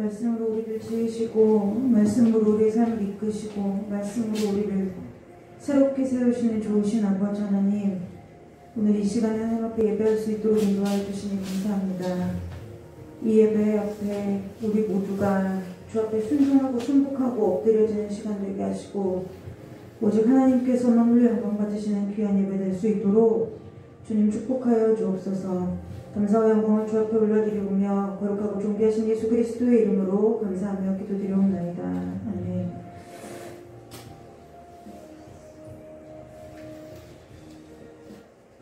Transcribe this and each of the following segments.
말씀으로 우리를 지으시고 말씀으로 우리의 삶을 이끄시고 말씀으로 우리를 새롭게 세우시는 좋으신 아버지 하나님, 오늘 이 시간에 하나님 앞에 예배할 수 있도록 인도하여 주시니 감사합니다. 이 예배 앞에 우리 모두가 주 앞에 순종하고 순복하고 엎드려지는 시간 되게 하시고 오직 하나님께서만 홀로 영광 받으시는 귀한 예배 될 수 있도록 주님 축복하여 주옵소서. 감사와 영광을 주 앞에 올려드리오며 거룩하고 존귀하신 예수 그리스도의 이름으로 감사하며 기도드리옵나이다. 아멘.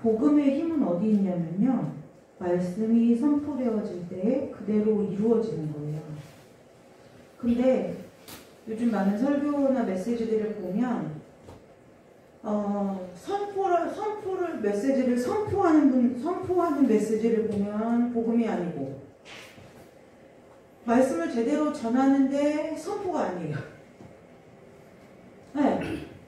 복음의 힘은 어디 있냐면요, 말씀이 선포되어질 때 그대로 이루어지는 거예요. 근데 요즘 많은 설교나 메시지들을 보면 메시지를 선포하는 메시지를 보면 복음이 아니고, 말씀을 제대로 전하는데 선포가 아니에요. 네,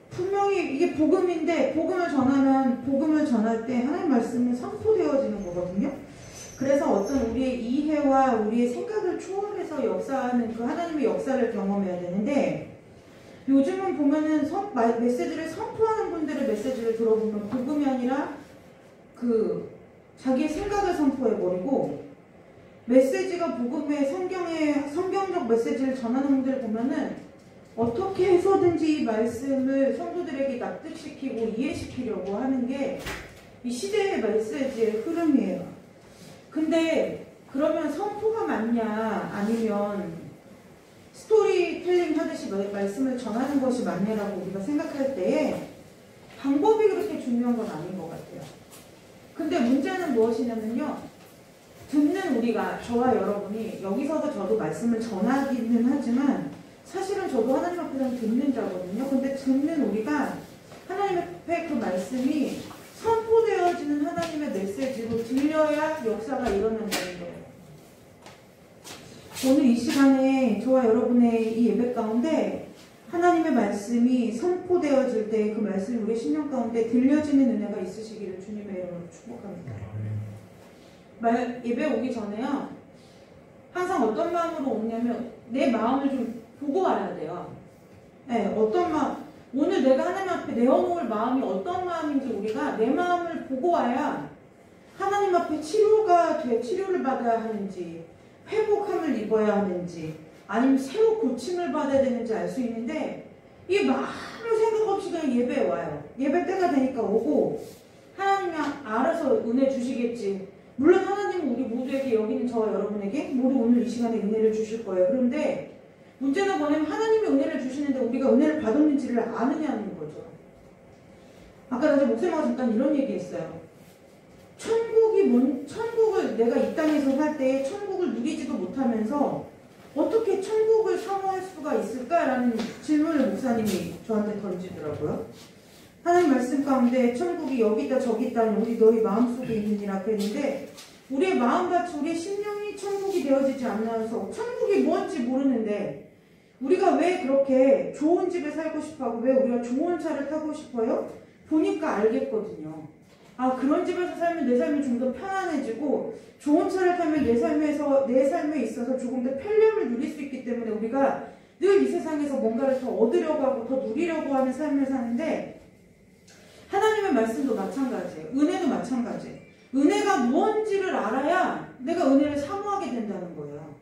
분명히 이게 복음인데 복음을 전할 때 하나님 말씀이 선포되어지는 거거든요. 그래서 어떤 우리의 이해와 우리의 생각을 초월해서 역사하는 그 하나님의 역사를 경험해야 되는데, 요즘은 보면은 메시지를 선포하는 분들의 메시지를 들어보면 복음이 아니라 자기의 생각을 선포해버리고, 메시지가 복음의 성경적 메시지를 전하는 분들을 보면은 어떻게 해서든지 이 말씀을 성도들에게 납득시키고 이해시키려고 하는 게 이 시대의 메시지의 흐름이에요. 근데 그러면 선포가 맞냐, 아니면 스토리텔링 하듯이 말씀을 전하는 것이 맞냐라고 우리가 생각할 때에 방법이 그렇게 중요한 건 아닌 것 같아요. 근데 문제는 무엇이냐면요, 듣는 우리가, 저와 여러분이, 여기서도 저도 말씀을 전하기는 하지만 사실은 저도 하나님 앞에서는 듣는 자거든요. 근데 듣는 우리가 하나님 앞에 그 말씀이 선포되어지는 하나님의 메시지로 들려야 역사가 일어난다는 거예요. 오늘 이 시간에 저와 여러분의 이 예배 가운데 하나님의 말씀이 선포되어질 때 그 말씀이 우리의 심령 가운데 들려지는 은혜가 있으시기를 주님의 이름으로 축복합니다. 예배 오기 전에요, 항상 어떤 마음으로 오냐면 내 마음을 좀 보고 와야 돼요. 네, 어떤 마음, 오늘 내가 하나님 앞에 내어놓을 마음이 어떤 마음인지 우리가 내 마음을 보고 와야 하나님 앞에 치료를 받아야 하는지, 회복함을 입어야 하는지, 아니면 새로 고침을 받아야 되는지 알 수 있는데, 이 아무 생각 없이 그냥 예배에 와요. 예배 때가 되니까 오고, 하나님이 알아서 은혜 주시겠지. 물론 하나님은 우리 모두에게, 여기 있는 저와 여러분에게 모두 오늘 이 시간에 은혜를 주실 거예요. 그런데 문제는 뭐냐면 하나님이 은혜를 주시는데 우리가 은혜를 받았는지를 아느냐는 거죠. 아까 나 목사님하고 잠깐 이런 얘기했어요. 천국을 내가 이 땅에서 살 때 천국을 누리지도 못하면서 어떻게 천국을 사모할 수가 있을까라는 질문을 목사님이 저한테 던지더라고요. 하나님 말씀 가운데 천국이 여기 있다 저기 있다, 우리 너희 마음속에 있느니라 그랬는데, 우리의 마음같이 우리의 심령이 천국이 되어지지 않아서 천국이 뭔지 모르는데 우리가 왜 그렇게 좋은 집에 살고 싶어하고 왜 우리가 좋은 차를 타고 싶어요? 보니까 알겠거든요. 아, 그런 집에서 살면 내 삶이 좀 더 편안해지고 좋은 차를 타면 내 삶에 있어서 조금 더 편리함을 누릴 수 있기 때문에 우리가 늘 이 세상에서 뭔가를 더 얻으려고 하고 더 누리려고 하는 삶을 사는데, 하나님의 말씀도 마찬가지예요. 은혜도 마찬가지예요. 은혜가 무엇인지를 알아야 내가 은혜를 사모하게 된다는 거예요.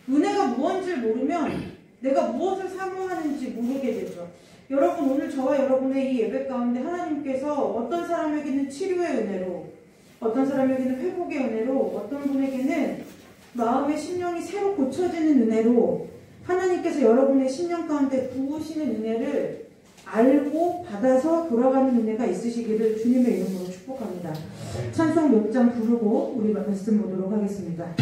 은혜가 무엇인지를 모르면 내가 무엇을 사모하는지 모르게 되죠. 여러분, 오늘 저와 여러분의 이 예배 가운데 하나님께서 어떤 사람에게는 치료의 은혜로, 어떤 사람에게는 회복의 은혜로, 어떤 분에게는 마음의 심령이 새로 고쳐지는 은혜로 하나님께서 여러분의 심령 가운데 부으시는 은혜를 알고 받아서 돌아가는 은혜가 있으시기를 주님의 이름으로 축복합니다. 찬송 몇 장 부르고 우리 말씀 보도록 하겠습니다.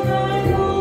말씀으로 날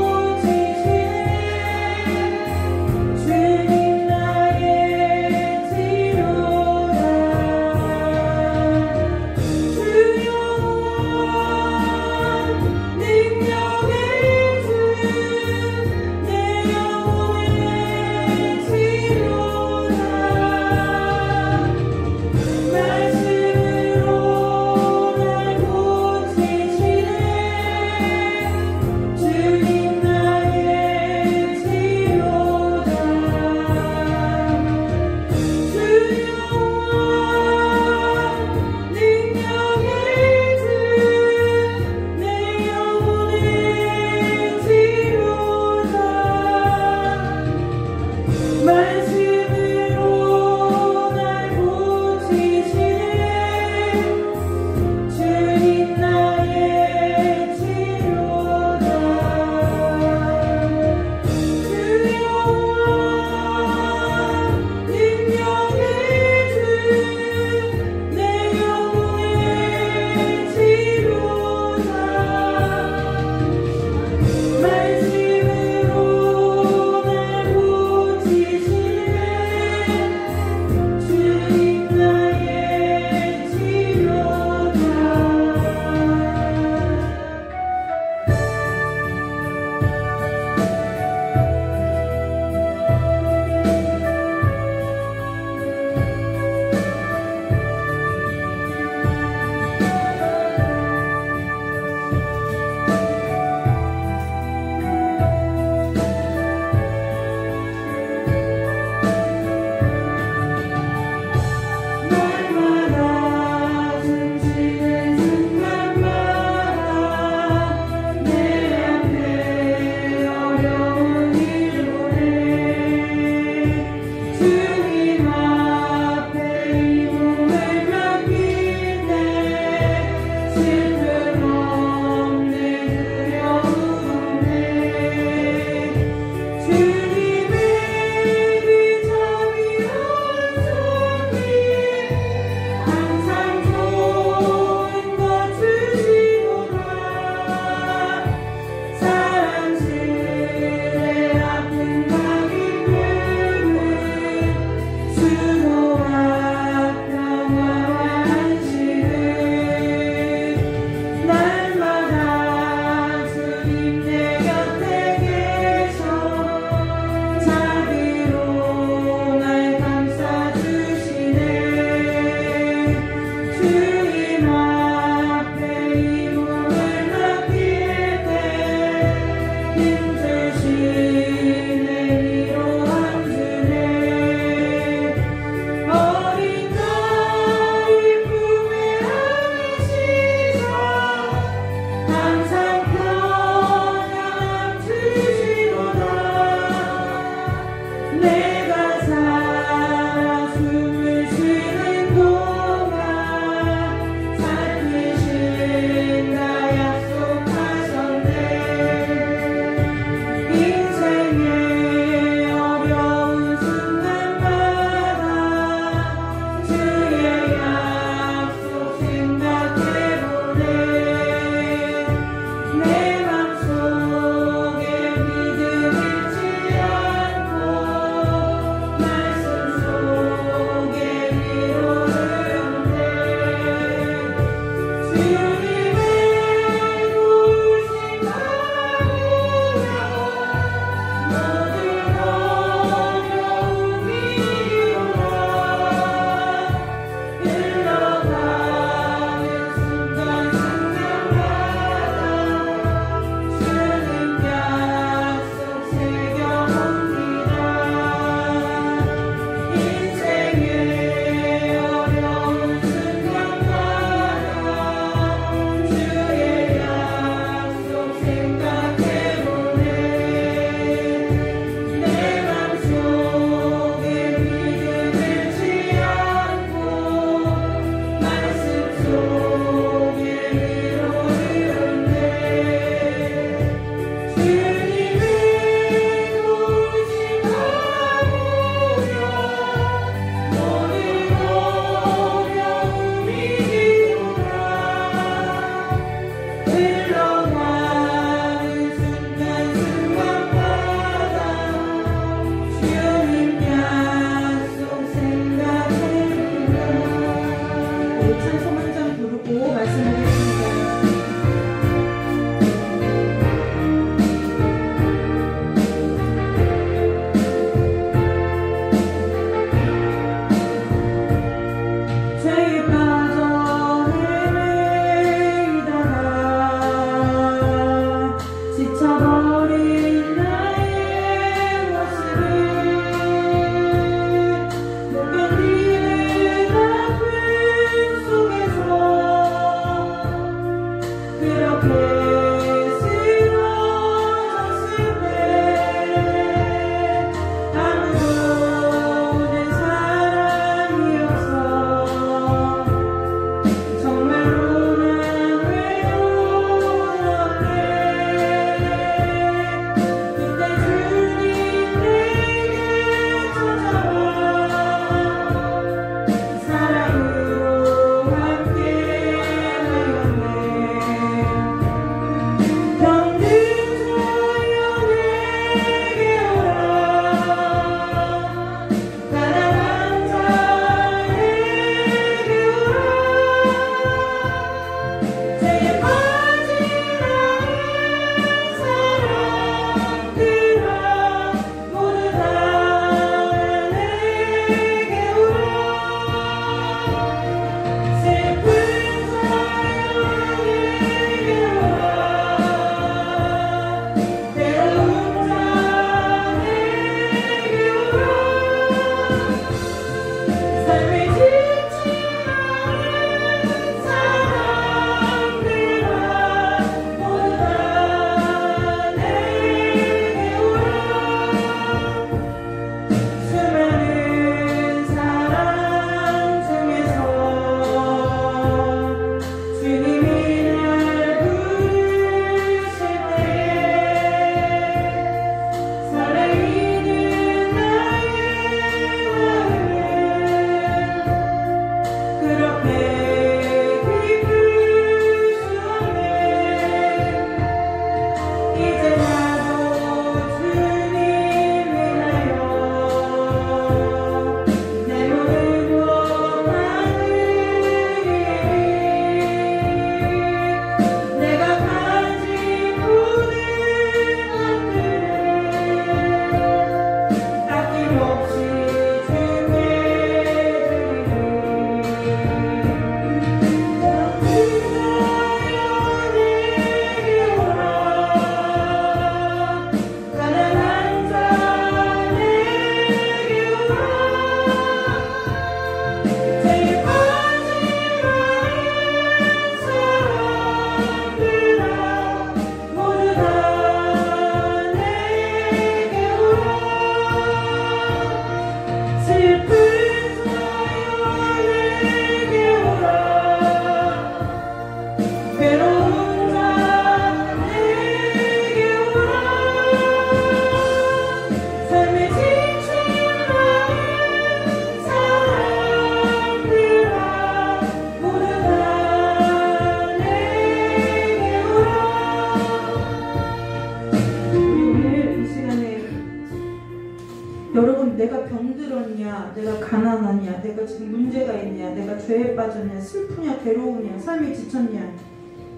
여러분, 내가 병들었냐, 내가 가난하냐, 내가 지금 문제가 있냐, 내가 죄에 빠졌냐, 슬프냐, 괴로우냐, 삶에 지쳤냐,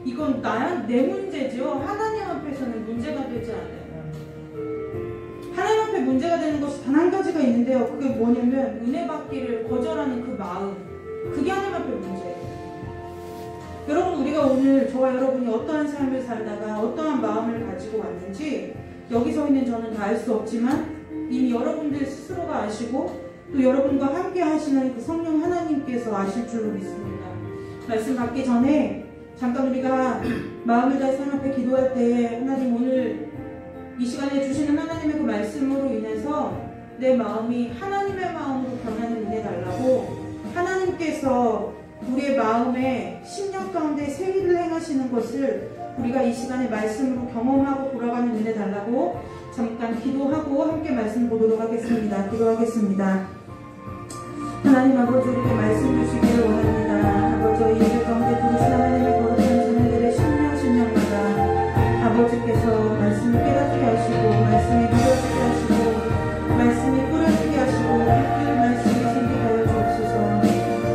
이건 내 문제죠. 하나님 앞에서는 문제가 되지 않아요. 하나님 앞에 문제가 되는 것이 단 한 가지가 있는데요. 그게 뭐냐면 은혜 받기를 거절하는 그 마음, 그게 하나님 앞에 문제예요. 여러분, 우리가 오늘 저와 여러분이 어떠한 삶을 살다가 어떠한 마음을 가지고 왔는지 여기 서 있는 저는 다 알 수 없지만 이미 여러분들 스스로가 아시고 또 여러분과 함께 하시는 그 성령 하나님께서 아실 줄로 믿습니다. 말씀 받기 전에 잠깐 우리가 마음을 다해 하나님 앞에 기도할 때에 하나님, 오늘 이 시간에 주시는 하나님의 그 말씀으로 인해서 내 마음이 하나님의 마음으로 변하는 은혜 달라고, 하나님께서 우리의 마음에 심령 가운데 새 일을 행하시는 것을 우리가 이 시간에 말씀으로 경험하고 돌아가는 은혜 달라고 잠깐 기도하고 함께 말씀 보도록 하겠습니다. 기도하겠습니다. 하나님 아버지, 우리에게 말씀 주시기를 원합니다. 아버지, 이 일 가운데 부르신 하나님의 거룩한 자녀들의 심령마다 아버지께서 말씀을 깨닫게 하시고 말씀이 누려지게 하시고 말씀이 뿌려지게 하시고 그 말씀이 생기게 하여 주옵소서.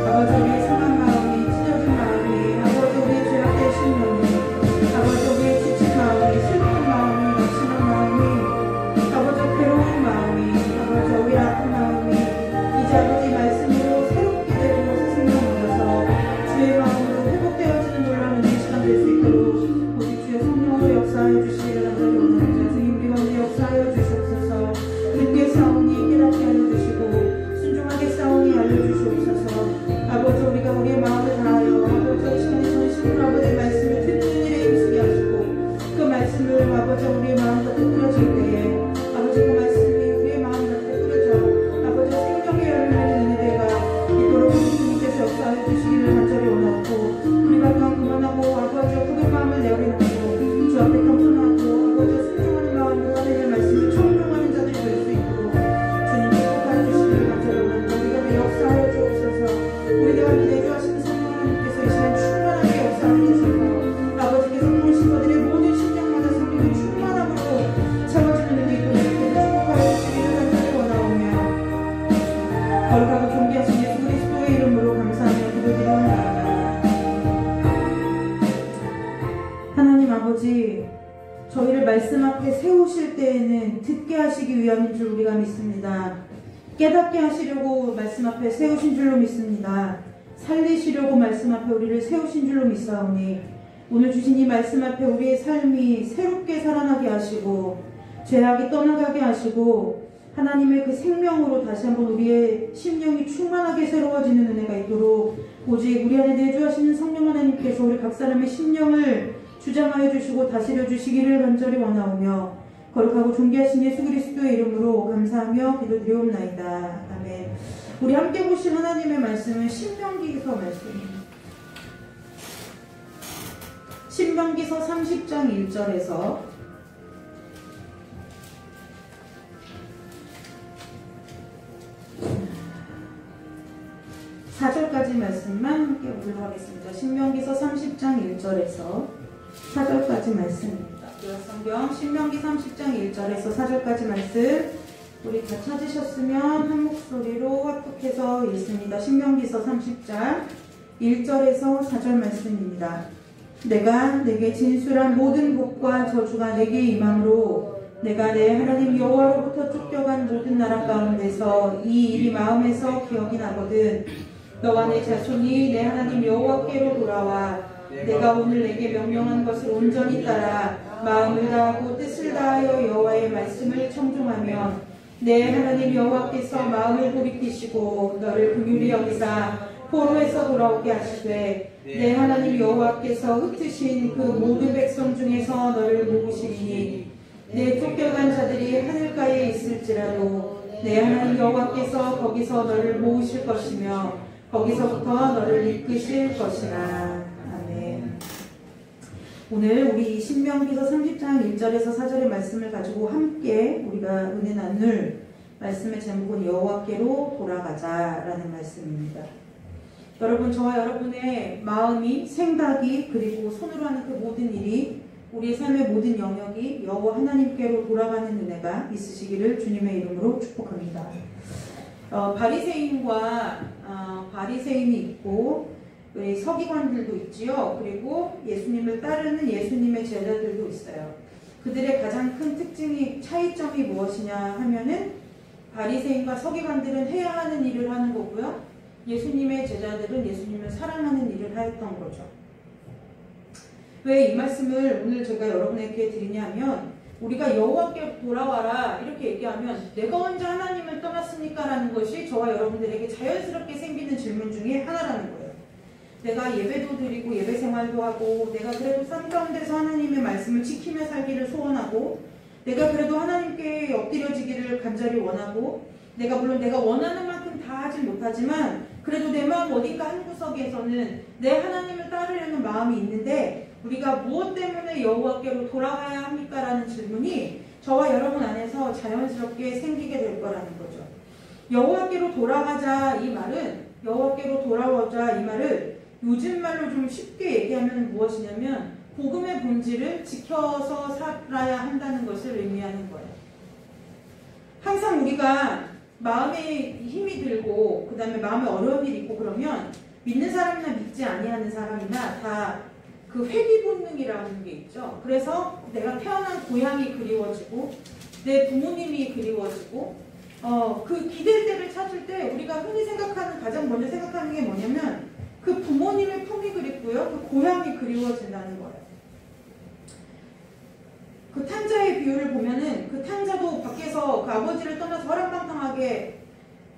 아버지, 우리의 상한 마음이, 찢어진 마음이, 아버지, 우리의 죄악된 심령이, 아버지, 우리의 지친 마음이, 슬픈 마음이, 낙심한 마음이, 아버지, 괴로운 마음이, 아버지, 우리 아픈 마음이 이제 아버지 말씀으로 새롭게 되고 새 생명 얻어서 주의 마음으로 회복되어지는 놀라운 이 시간 될 수 있도록 오직 주의 성령으로 역사하여 주시기를 간절히 원합니다. 주님, 우리 가운데 역사하여 주시옵소서. 늦게 싸우니 깨닫게 하여 주시고 순종하게 싸우니 알려주시옵소서. 아버지, 우리가 우리의 마음을 다하여 아버지 이 시간에 전심으로 아버지의 말씀을 듣는 일에 힘쓰게 하시고 그 말씀을 아버지 우리의 마음 곁에 뿌려질 때에 아버지 그 말씀이 우리의 마음 곁에 뿌려져 아버지 생명의 열매를 은혜가 이토록 주님께서 역사하여 주시기를 간절히 원하고, 우리가 그만하고 아버지 그의 마음을 내어놓고 주 앞에 겸손하고 아버지 순종하는 마음으로 하나님의 말씀을 청종하는 자들이 될 수 있도록 주님 축복하여 주시기를 간절히 원합니다. 우리가 내 역사하여 주옵소서. 우리 가운데 내주하시는 성령 하나님께서 이 시간 충만하게 역사하여 주셔서 아버지께서 통신자들의 모든 심령마다 성령의 충만함으로 채워지는 은혜 있도록 축복하여 주시기를 간절히 원하오며 거룩하고 존귀하신 예수 그리스도의 이름으로 감사하며 기도드리옵나이다. 하나님 아버지, 저희를 말씀 앞에 세우실 때에는 듣게 하시기 위함인 줄 우리가 믿습니다. 깨닫게 하시려고 말씀 앞에 세우신 줄로 믿습니다. 살리시려고 말씀 앞에 우리를 세우신 줄로 믿사오니 오늘 주신 이 말씀 앞에 우리의 삶이 새롭게 살아나게 하시고 죄악이 떠나가게 하시고 하나님의 그 생명으로 다시 한번 우리의 심령이 충만하게 새로워지는 은혜가 있도록 오직 우리 안에 내주하시는 성령 하나님께서 우리 각 사람의 심령을 주장하여 주시고 다스려 주시기를 간절히 원하오며 거룩하고 존귀하신 예수 그리스도의 이름으로 감사하며 기도드리옵나이다. 아멘. 우리 함께 보신 하나님의 말씀은 신명기서 말씀입니다. 신명기서 30장 1절에서 4절까지 말씀만 함께 보도록 하겠습니다. 신명기서 30장 1절에서 4절까지 말씀입니다. 성경 신명기 30장 1절에서 4절까지 말씀 우리 다 찾으셨으면 한 목소리로 합독해서 읽습니다. 신명기서 30장 1절에서 4절 말씀입니다. 내가 내게 진술한 모든 복과 저주가 내게 임함으로 내가 내 하나님 여호와로부터 쫓겨간 모든 나라 가운데서 이 일이 마음에서 기억이 나거든 너와 내 자손이 내 하나님 여호와께로 돌아와 내가 오늘 내게 명령한 것을 온전히 따라 마음을 다하고 뜻을 다하여 여호와의 말씀을 청종하면 내 하나님 여호와께서 마음을 돌이키시고 너를 긍휼히 여기사 포로에서 돌아오게 하시되 내 하나님 여호와께서 흩으신 그 모든 백성 중에서 너를 모으시니 내 쫓겨간 자들이 하늘가에 있을지라도 내 하나님 여호와께서 거기서 너를 모으실 것이며 거기서부터 너를 이끄실 것이라. 아멘. 오늘 우리 신명기서 30장 1절에서 4절의 말씀을 가지고 함께 우리가 은혜 나눌 말씀의 제목은 여호와께로 돌아가자라는 말씀입니다. 여러분, 저와 여러분의 마음이 생각이 그리고 손으로 하는 그 모든 일이 우리의 삶의 모든 영역이 여호와 하나님께로 돌아가는 은혜가 있으시기를 주님의 이름으로 축복합니다. 바리새인이 있고 우리 서기관들도 있지요. 그리고 예수님을 따르는 예수님의 제자들도 있어요. 그들의 가장 큰 차이점이 무엇이냐 하면은 바리새인과 서기관들은 해야 하는 일을 하는 거고요. 예수님의 제자들은 예수님을 사랑하는 일을 하였던 거죠. 왜 이 말씀을 오늘 제가 여러분에게 드리냐면 우리가 여호와께 돌아와라 이렇게 얘기하면 내가 언제 하나님을 떠났습니까? 라는 것이 저와 여러분들에게 자연스럽게 생기는 질문 중에 하나라는 거예요. 내가 예배도 드리고 예배 생활도 하고 내가 그래도 삶 가운데서 하나님의 말씀을 지키며 살기를 소원하고 내가 그래도 하나님께 엎드려지기를 간절히 원하고 물론 내가 원하는 만큼 다 하진 못하지만 그래도 내 마음 어딘가 한 구석에서는 내 하나님을 따르려는 마음이 있는데 우리가 무엇 때문에 여호와께로 돌아가야 합니까? 라는 질문이 저와 여러분 안에서 자연스럽게 생기게 될 거라는 거죠. 여호와께로 돌아가자 이 말은 여호와께로 돌아오자 이 말을 요즘 말로 좀 쉽게 얘기하면 무엇이냐면 복음의 본질을 지켜서 살아야 한다는 것을 의미하는 거예요. 항상 우리가 마음에 힘이 들고 그 다음에 마음에 어려운 일이 있고 그러면 믿는 사람이나 믿지 아니하는 사람이나 다 그 회귀 본능이라는 게 있죠. 그래서 내가 태어난 고향이 그리워지고 내 부모님이 그리워지고 그 기댈 때를 찾을 때 우리가 흔히 가장 먼저 생각하는 게 뭐냐면 그 부모님의 품이 그립고요. 그 고향이 그리워진다는 거예요. 그 탕자의 비유를 보면은 그 탕자도 밖에서 그 아버지를 떠나서 허랑방탕하게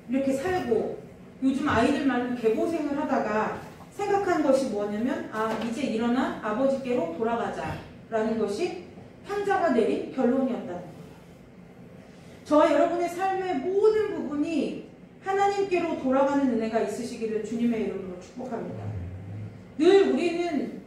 이렇게 살고 요즘 아이들 말로 개고생을 하다가 생각한 것이 뭐냐면 이제 일어나 아버지께로 돌아가자 라는 것이 탕자가 내린 결론이었다는 거예요. 저와 여러분의 삶의 모든 부분이 하나님께로 돌아가는 은혜가 있으시기를 주님의 이름으로 축복합니다. 늘 우리는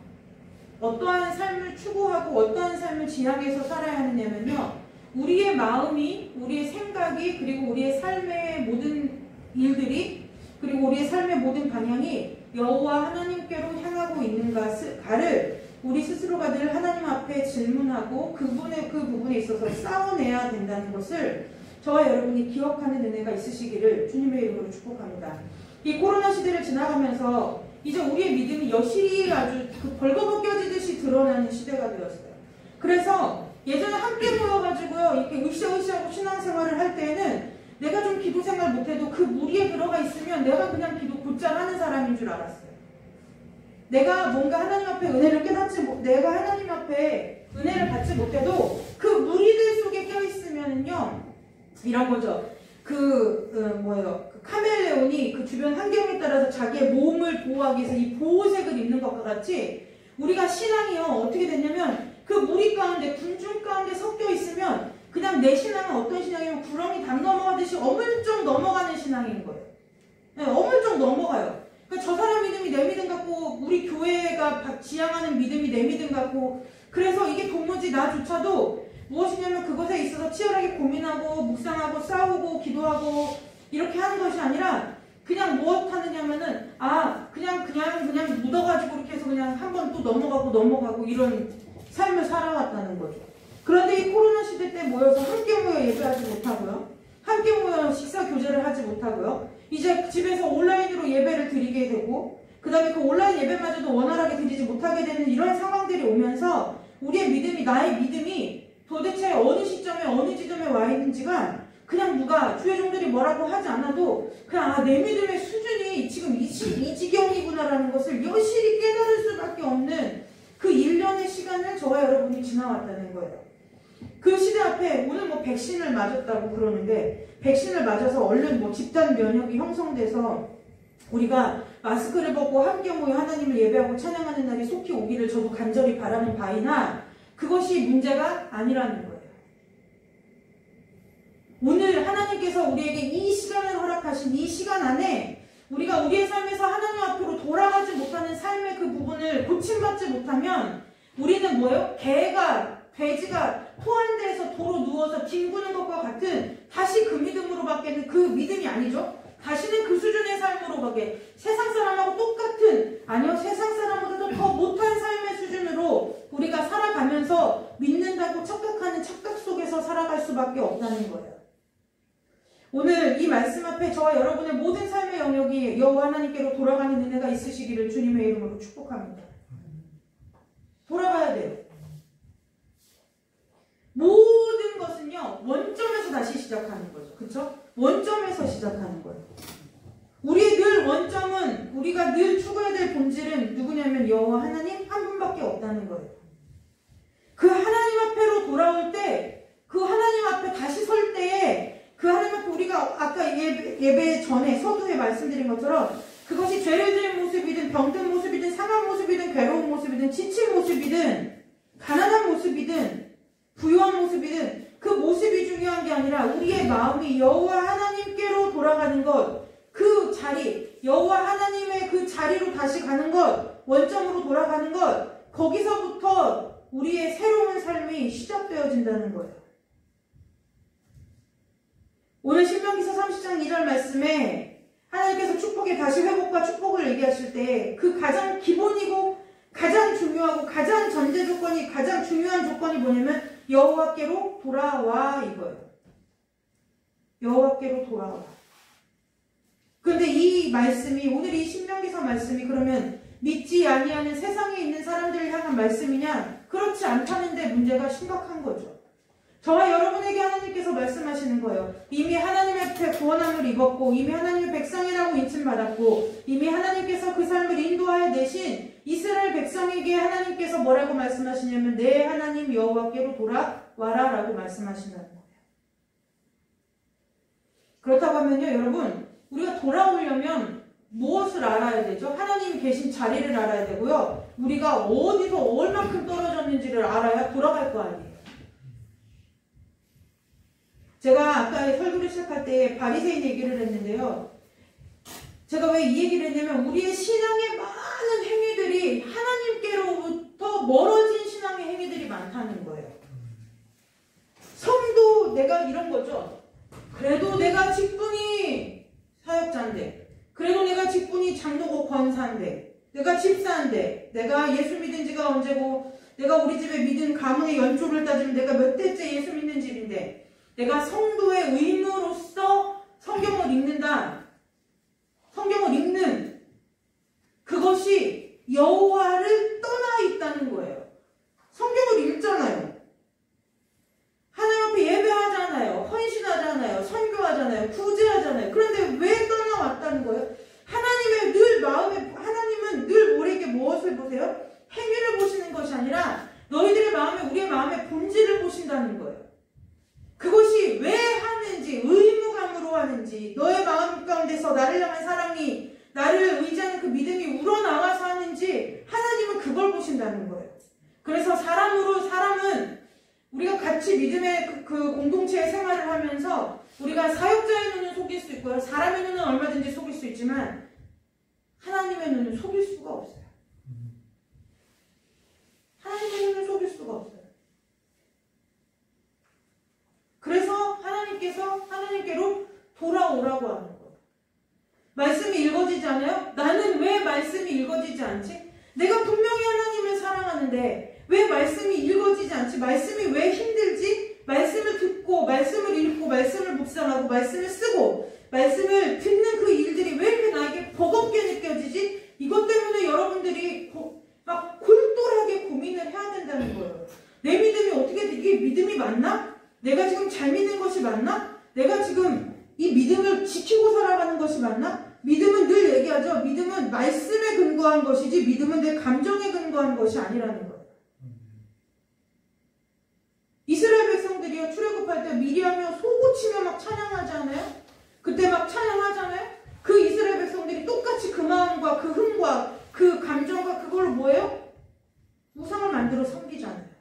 어떠한 삶을 추구하고 어떠한 삶을 지향해서 살아야 하느냐면요. 우리의 마음이, 우리의 생각이, 그리고 우리의 삶의 모든 일들이, 그리고 우리의 삶의 모든 방향이 여호와 하나님께로 향하고 있는가를 우리 스스로가 늘 하나님 앞에 질문하고 그 부분에 있어서 싸워내야 된다는 것을 저와 여러분이 기억하는 은혜가 있으시기를 주님의 이름으로 축복합니다. 이 코로나 시대를 지나가면서 이제 우리의 믿음이 여실히 아주 벌거벗겨지듯이 드러나는 시대가 되었어요. 그래서 예전에 함께 모여가지고요 이렇게 으쌰으쌰하고 신앙생활을 할 때에는 내가 좀 기도생활 못해도 그 무리에 들어가 있으면 내가 그냥 기도 곧잘 하는 사람인 줄 알았어요. 내가 뭔가 하나님 앞에 은혜를 내가 하나님 앞에 은혜를 받지 못해도 그 무리들 속에 껴있으면은요 이런 거죠. 그 카멜레온이 그 주변 환경에 따라서 자기의 몸을 보호하기 위해서 이 보호색을 입는 것과 같이 우리가 신앙이요 어떻게 됐냐면 그 무리 가운데 군중 가운데 섞여 있으면 그냥 내 신앙은 어떤 신앙이면 구렁이 담 넘어가듯이 어물쩍 넘어가는 신앙인 거예요. 네, 어물쩍 넘어가요. 그러니까 저 사람 믿음이 내 믿음 같고 우리 교회가 지향하는 믿음이 내 믿음 같고 그래서 이게 도무지 나조차도 무엇이냐면 그것에 있어서 치열하게 고민하고 묵상하고 싸우고 기도하고 이렇게 하는 것이 아니라 그냥 무엇 하느냐면은 그냥 묻어가지고 이렇게 해서 그냥 한 번 또 넘어가고 이런 삶을 살아왔다는 거죠. 그런데 이 코로나 시대 때 모여서 함께 모여 예배하지 못하고요. 함께 모여 식사 교제를 하지 못하고요. 이제 집에서 온라인으로 예배를 드리게 되고 그 다음에 그 온라인 예배마저도 원활하게 드리지 못하게 되는 이런 상황들이 오면서 우리의 믿음이 나의 믿음이 도대체 어느 시점에 어느 지점에 와 있는지가 그냥 누가 주의 종들이 뭐라고 하지 않아도 그냥 내 믿음의 수준이 지금 이 지경이구나라는 것을 여실히 깨달을 수밖에 없는 그 1년의 시간을 저와 여러분이 지나왔다는 거예요. 그 시대 앞에 오늘 백신을 맞았다고 그러는데 백신을 맞아서 얼른 집단 면역이 형성돼서 우리가 마스크를 벗고 함께 모여 하나님을 예배하고 찬양하는 날이 속히 오기를 저도 간절히 바라는 바이나 그것이 문제가 아니라는 거예요. 오늘 하나님께서 우리에게 이 시간을 허락하신 이 시간 안에 우리가 우리의 삶에서 하나님 앞으로 돌아가지 못하는 삶의 그 부분을 고침받지 못하면 우리는 돼지가 포안대에서 도로 누워서 뒹구는 것과 같은 다시 그 믿음으로밖에는 그 믿음이 아니죠. 다시는 그 수준의 삶으로밖에 세상 사람하고 똑같은 세상 사람보다도 더 못한 삶의 수준으로 우리가 살아가면서 착각하는 착각 속에서 살아갈 수밖에 없다는 거예요. 오늘 이 말씀 앞에 저와 여러분의 모든 삶의 영역이 여호와 하나님께로 돌아가는 은혜가 있으시기를 주님의 이름으로 축복합니다. 돌아가야 돼요. 모든 것은요, 원점에서 다시 시작하는 거죠. 그쵸? 원점에서 시작하는 거예요. 우리의 늘 원점은, 우리가 늘 추구해야 될 본질은 누구냐면 여호와 하나님 한 분밖에 없다는 거예요. 그 하나님 앞에로 돌아올 때, 그 하나님 앞에 다시 설 때에, 그 하나님 앞에 우리가 아까 예배 전에 서두에 말씀드린 것처럼 그것이 죄를 지은 모습이든 병든 모습이든 상한 모습이든 괴로운 모습이든 지친 모습이든 가난한 모습이든 부유한 모습이든 그 모습이 중요한 게 아니라 우리의 마음이 여호와 하나님께로 돌아가는 것, 그 자리, 여호와 하나님의 그 자리로 다시 가는 것, 원점으로 돌아가는 것, 거기서부터 우리의 새로운 삶이 시작되어진다는 거예요. 오늘 신명기서 30장 2절 말씀에 하나님께서 축복의 다시 회복과 축복을 얘기하실 때 그 가장 기본이고 가장 중요하고 가장 전제 조건이, 가장 중요한 조건이 뭐냐면 여호와께로 돌아와 이거예요. 여호와께로 돌아와. 그런데 이 말씀이, 오늘 이 신명기서 말씀이 그러면 믿지 아니하는 세상에 있는 사람들을 향한 말씀이냐? 그렇지 않다는데 문제가 심각한 거죠. 저와 여러분에게 하나님께서 말씀하시는 거예요. 이미 하나님 앞에 구원함을 입었고 이미 하나님의 백성이라고 인침받았고 이미 하나님께서 그 삶을 인도하여 내신 이스라엘 백성에게 하나님께서 뭐라고 말씀하시냐면 내 하나님 여호와께로 돌아와라 라고 말씀하신다는 거예요. 그렇다고 하면요, 여러분, 우리가 돌아오려면 무엇을 알아야 되죠? 하나님이 계신 자리를 알아야 되고요, 우리가 어디서 얼만큼 떨어졌는지를 알아야 돌아갈 거 아니에요. 제가 아까 설교를 시작할 때 바리새인 얘기를 했는데요. 제가 왜 이 얘기를 했냐면 우리의 신앙의 많은 행위들이 하나님께로부터 멀어진 신앙의 행위들이 많다는 거예요. 성도 내가 이런 거죠. 그래도 내가 직분이 사역자인데, 그래도 내가 직분이 장로고 권사인데, 내가 집사인데, 내가 예수 믿은 지가 언제고, 내가 우리 집에 믿은 가문의 연초를 따지면 내가 몇 대째 예수 믿는 집인데, 내가 성도의 의무로서 성경을 읽는다. 성경을 읽는 그것이 여호와를 떠나 있다는 거예요. 성경을 읽잖아요. 하나님 앞에 예배하잖아요. 헌신하잖아요. 선교하잖아요. 구제하잖아요. 그런데 왜 떠나왔다는 거예요? 하나님의 늘 마음에, 하나님은 늘 우리에게 무엇을 보세요? 행위를 보시는 것이 아니라 너희들의 마음에, 우리의 마음의 본질을 보신다는 거예요. 그것이 왜 하는지, 의무감으로 하는지, 너의 마음 가운데서 나를 향한 사랑이, 나를 의지하는 그 믿음이 우러나와서 하는지 하나님은 그걸 보신다는 거예요. 그래서 사람은 우리가 같이 믿음의 그 공동체의 생활을 하면서 우리가 사역자의 눈은 속일 수 있고요, 사람의 눈은 얼마든지 속일 수 있지만 하나님의 눈은 속일 수가 없어요. 하나님의 눈은 속일 수가 없어요. 그래서 하나님께로 돌아오라고 하는 거예요. 말씀이 읽어지지 않아요? 나는 왜 말씀이 읽어지지 않지? 내가 분명히 하나님을 사랑하는데 왜 말씀이 읽어지지 않지? 말씀이 왜 힘들지? 말씀을 듣고, 말씀을 읽고, 말씀을 묵상하고, 말씀을 쓰고, 말씀을 듣는 그 일들이 왜 이렇게 나에게 버겁게 느껴지지? 이것 때문에 여러분들이 막 골똘하게 고민을 해야 된다는 거예요. 내 믿음이 어떻게, 이게 믿음이 맞나? 내가 지금 잘 믿는 것이 맞나? 내가 지금 이 믿음을 지키고 살아가는 것이 맞나? 믿음은 늘 얘기하죠. 믿음은 말씀에 근거한 것이지 믿음은 내 감정에 근거한 것이 아니라는 거예요. 이스라엘 백성들이요, 출애굽할 때 미리하며 소고치며 막 찬양하지 않아요? 그때 막 찬양하잖아요? 그 이스라엘 백성들이 똑같이 그 마음과 그 흥과 그 감정과 그걸로 뭐예요? 우상을 만들어 섬기잖아요.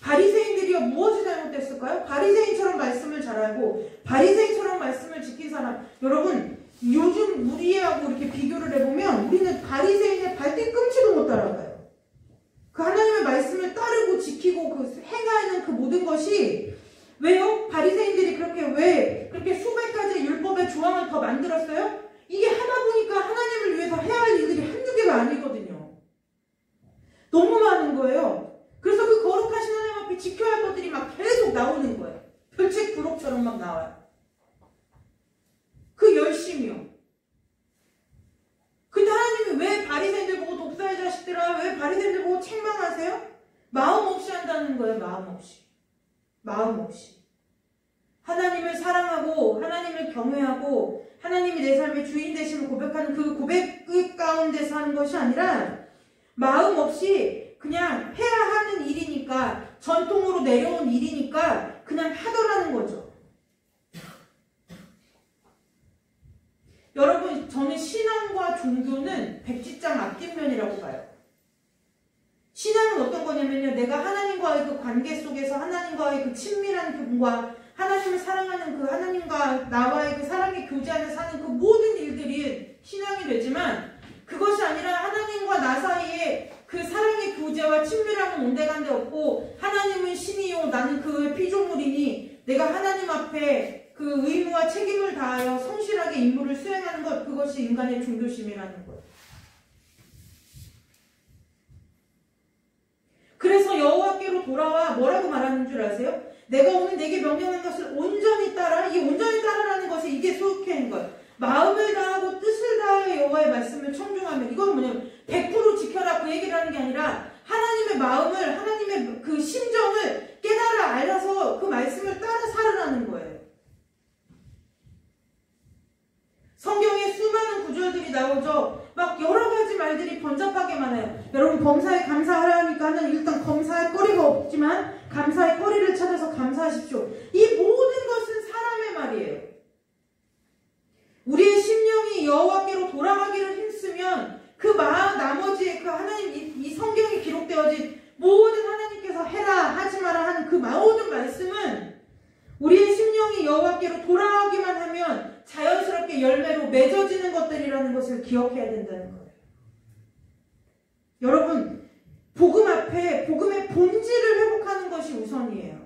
바리새인들이요, 무엇이 잘못됐을까요? 바리새인처럼 말씀을 잘 알고 바리새인처럼 말씀을 지킨 사람, 여러분 요즘 우리하고 이렇게 비교를 해보면 우리는 바리새인의 발뒤꿈치도 못 따라가요. 그 하나님의 말씀을 따르고 지키고 그 행하는 그 모든 것이, 왜요? 바리새인들이 왜 그렇게 수백 가지 율법의 조항을 더 만들었어요? 이게 하다 보니까 하나님을 위해서 해야 할 일들이 한두 개가 아니거든요. 너무 많은 거예요. 그래서 그 거룩하신 하나님 앞에 지켜야 할 것들이 막 계속 나오는 거예요. 별책 부록처럼 막 나와요. 그 열심이요. 근데 하나님이 왜 바리새인들 보고 독사의 자식들아, 왜 바리새인들 보고 책망하세요? 마음 없이 한다는 거예요. 마음 없이. 마음 없이. 하나님을 사랑하고 하나님을 경외하고 하나님이 내 삶의 주인 되심을 고백하는 그 고백 가운데서 하는 것이 아니라 마음 없이 그냥 해야 하는 일이니까, 전통으로 내려온 일이니까 그냥 하더라는 거죠. 여러분, 저는 신앙과 종교는 백지장 앞뒷면이라고 봐요. 신앙은 어떤 거냐면요, 내가 하나님과의 그 관계 속에서 하나님과의 그 친밀한 교분과 하나님을 사랑하는 그 하나님과 나와의 그 사랑의 교제 안에 사는 그 모든 일들이 신앙이 되지만, 그것이 아니라 하나님과 나 사이에 그 사랑의 교제와 친밀함은 온데간데 없고, 하나님은 신이요 나는 그의 피조물이니 내가 하나님 앞에 그 의무와 책임을 다하여 성실하게 임무를 수행하는 것, 그것이 인간의 종교심이라는 거예요. 그래서 여호와께로 돌아와 뭐라고 말하는 줄 아세요? 내가 오늘 내게 명령한 것을 온전히 따라. 이 온전히 따라라는 것이 이게 속해인 거예요. 마음을 다하고 뜻을 다하여 여호와의 말씀을 청종하면, 이건 뭐냐면 100% 지켜라 그 얘기를 하는 게 아니라 하나님의 마음을, 하나님의 그 심정을 깨달아 알아서 그 말씀을 따라 살으라는 거예요. 성경에 수많은 구절들이 나오죠. 막 여러 가지 말들이 번잡하게 많아요. 여러분, 범사에 감사하라니까 하는, 일단 감사할 거리가 없지만 감사의 거리를 찾아서 감사하십시오. 이 모든 것은 사람의 말이에요. 우리의 심령이 여호와께로 돌아가기를 힘쓰면 그 나머지의 그 하나님, 이 성경에 기록되어진 모든 하나님께서 해라 하지 마라 하는 그 모든 말씀은 우리의 심령이 여호와께로 돌아가기만 하면 자연스럽게 열매로 맺어지는 것들이라는 것을 기억해야 된다는 거예요. 여러분, 복음 앞에 복음의 본질을 회복하는 것이 우선이에요.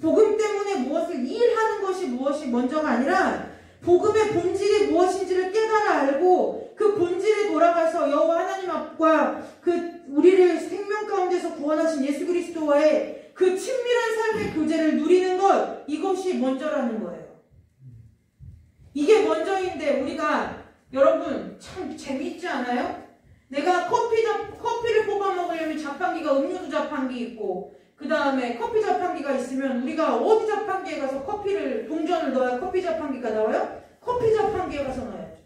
복음 때문에 무엇을 일하는 것이 무엇이 먼저가 아니라 복음의 본질이 무엇인지를 깨달아 알고 그 본질에 돌아가서 여호와 하나님 앞과 그 우리를 생명 가운데서 구원하신 예수 그리스도와의 그 친밀한 삶의 교제를 누리는 것, 이것이 먼저라는 거예요. 이게 먼저인데 우리가, 여러분 참 재미있지 않아요? 내가 커피를 뽑아 먹으려면 자판기가, 음료수 자판기 있고, 그 다음에 커피 자판기가 있으면 우리가 어디 자판기에 가서 커피를, 동전을 넣어야 커피 자판기가 나와요? 커피 자판기에 가서 넣어야죠.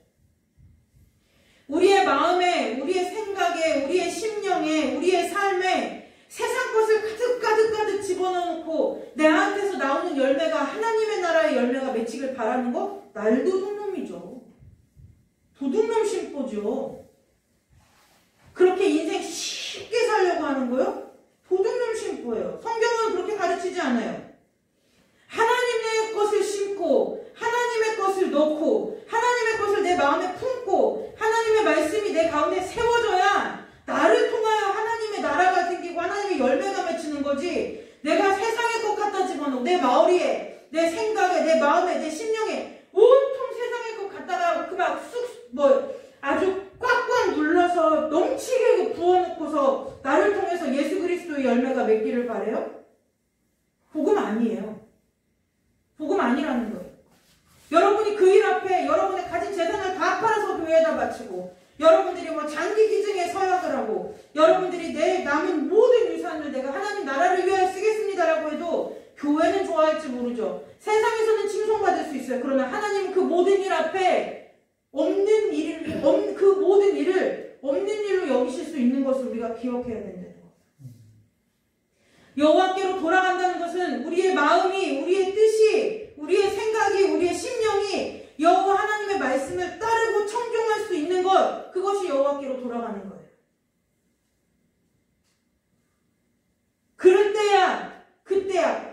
우리의 마음에, 우리의 생각에, 우리의 심령에, 우리의 삶에 세상 것을 가득 집어넣어놓고 내한테서 나오는 열매가 하나님의 나라의 열매가 맺히길 바라는 거? 날도둑놈이죠. 도둑놈 심보죠. 그렇게 인생 쉽게 살려고 하는 거요? 도둑놈 심보예요. 성경은 그렇게 가르치지 않아요. 하나님의 것을 심고 하나님의 것을 넣고 하나님의 것을 내 마음에 품고 하나님의 말씀이 내 가운데 세워져야 나를 통하여 하나님의 나라가 생기고 하나님의 열매가 맺히는 거지, 내가 세상의 것 갖다 집어넣고 내 마을에, 내 생각에, 내 마음에, 내 심령에 온통 세상의 것 갖다가 그 막 아주 꽉꽉 눌러서 넘치게 부어놓고서 나를 통해서 예수 그리스도의 열매가 맺기를 바래요? 복음 아니에요. 복음 아니라는 거예요. 여러분이 그 일 앞에 여러분의 가진 재산을 다 팔아서 교회에다 바치고, 여러분들이 뭐 장기 기증에 서약을 하고, 여러분들이 내 남은 모든 유산을 내가 하나님 나라를 위하여 쓰겠습니다라고 해도 교회는 좋아할지 모르죠. 세상에서는 칭송받을 수 있어요. 그러나 하나님은 그 모든 일 앞에 그 모든 일을 없는 일로 여기실 수 있는 것을 우리가 기억해야 된다는 거예요. 여호와께로 돌아간다는 것은 우리의 마음이, 우리의 뜻이, 우리의 생각이, 우리의 심령이 여호와 하나님의 말씀을 따르고 청종할 수 있는 것, 그것이 여호와께로 돌아가는 거예요. 그때야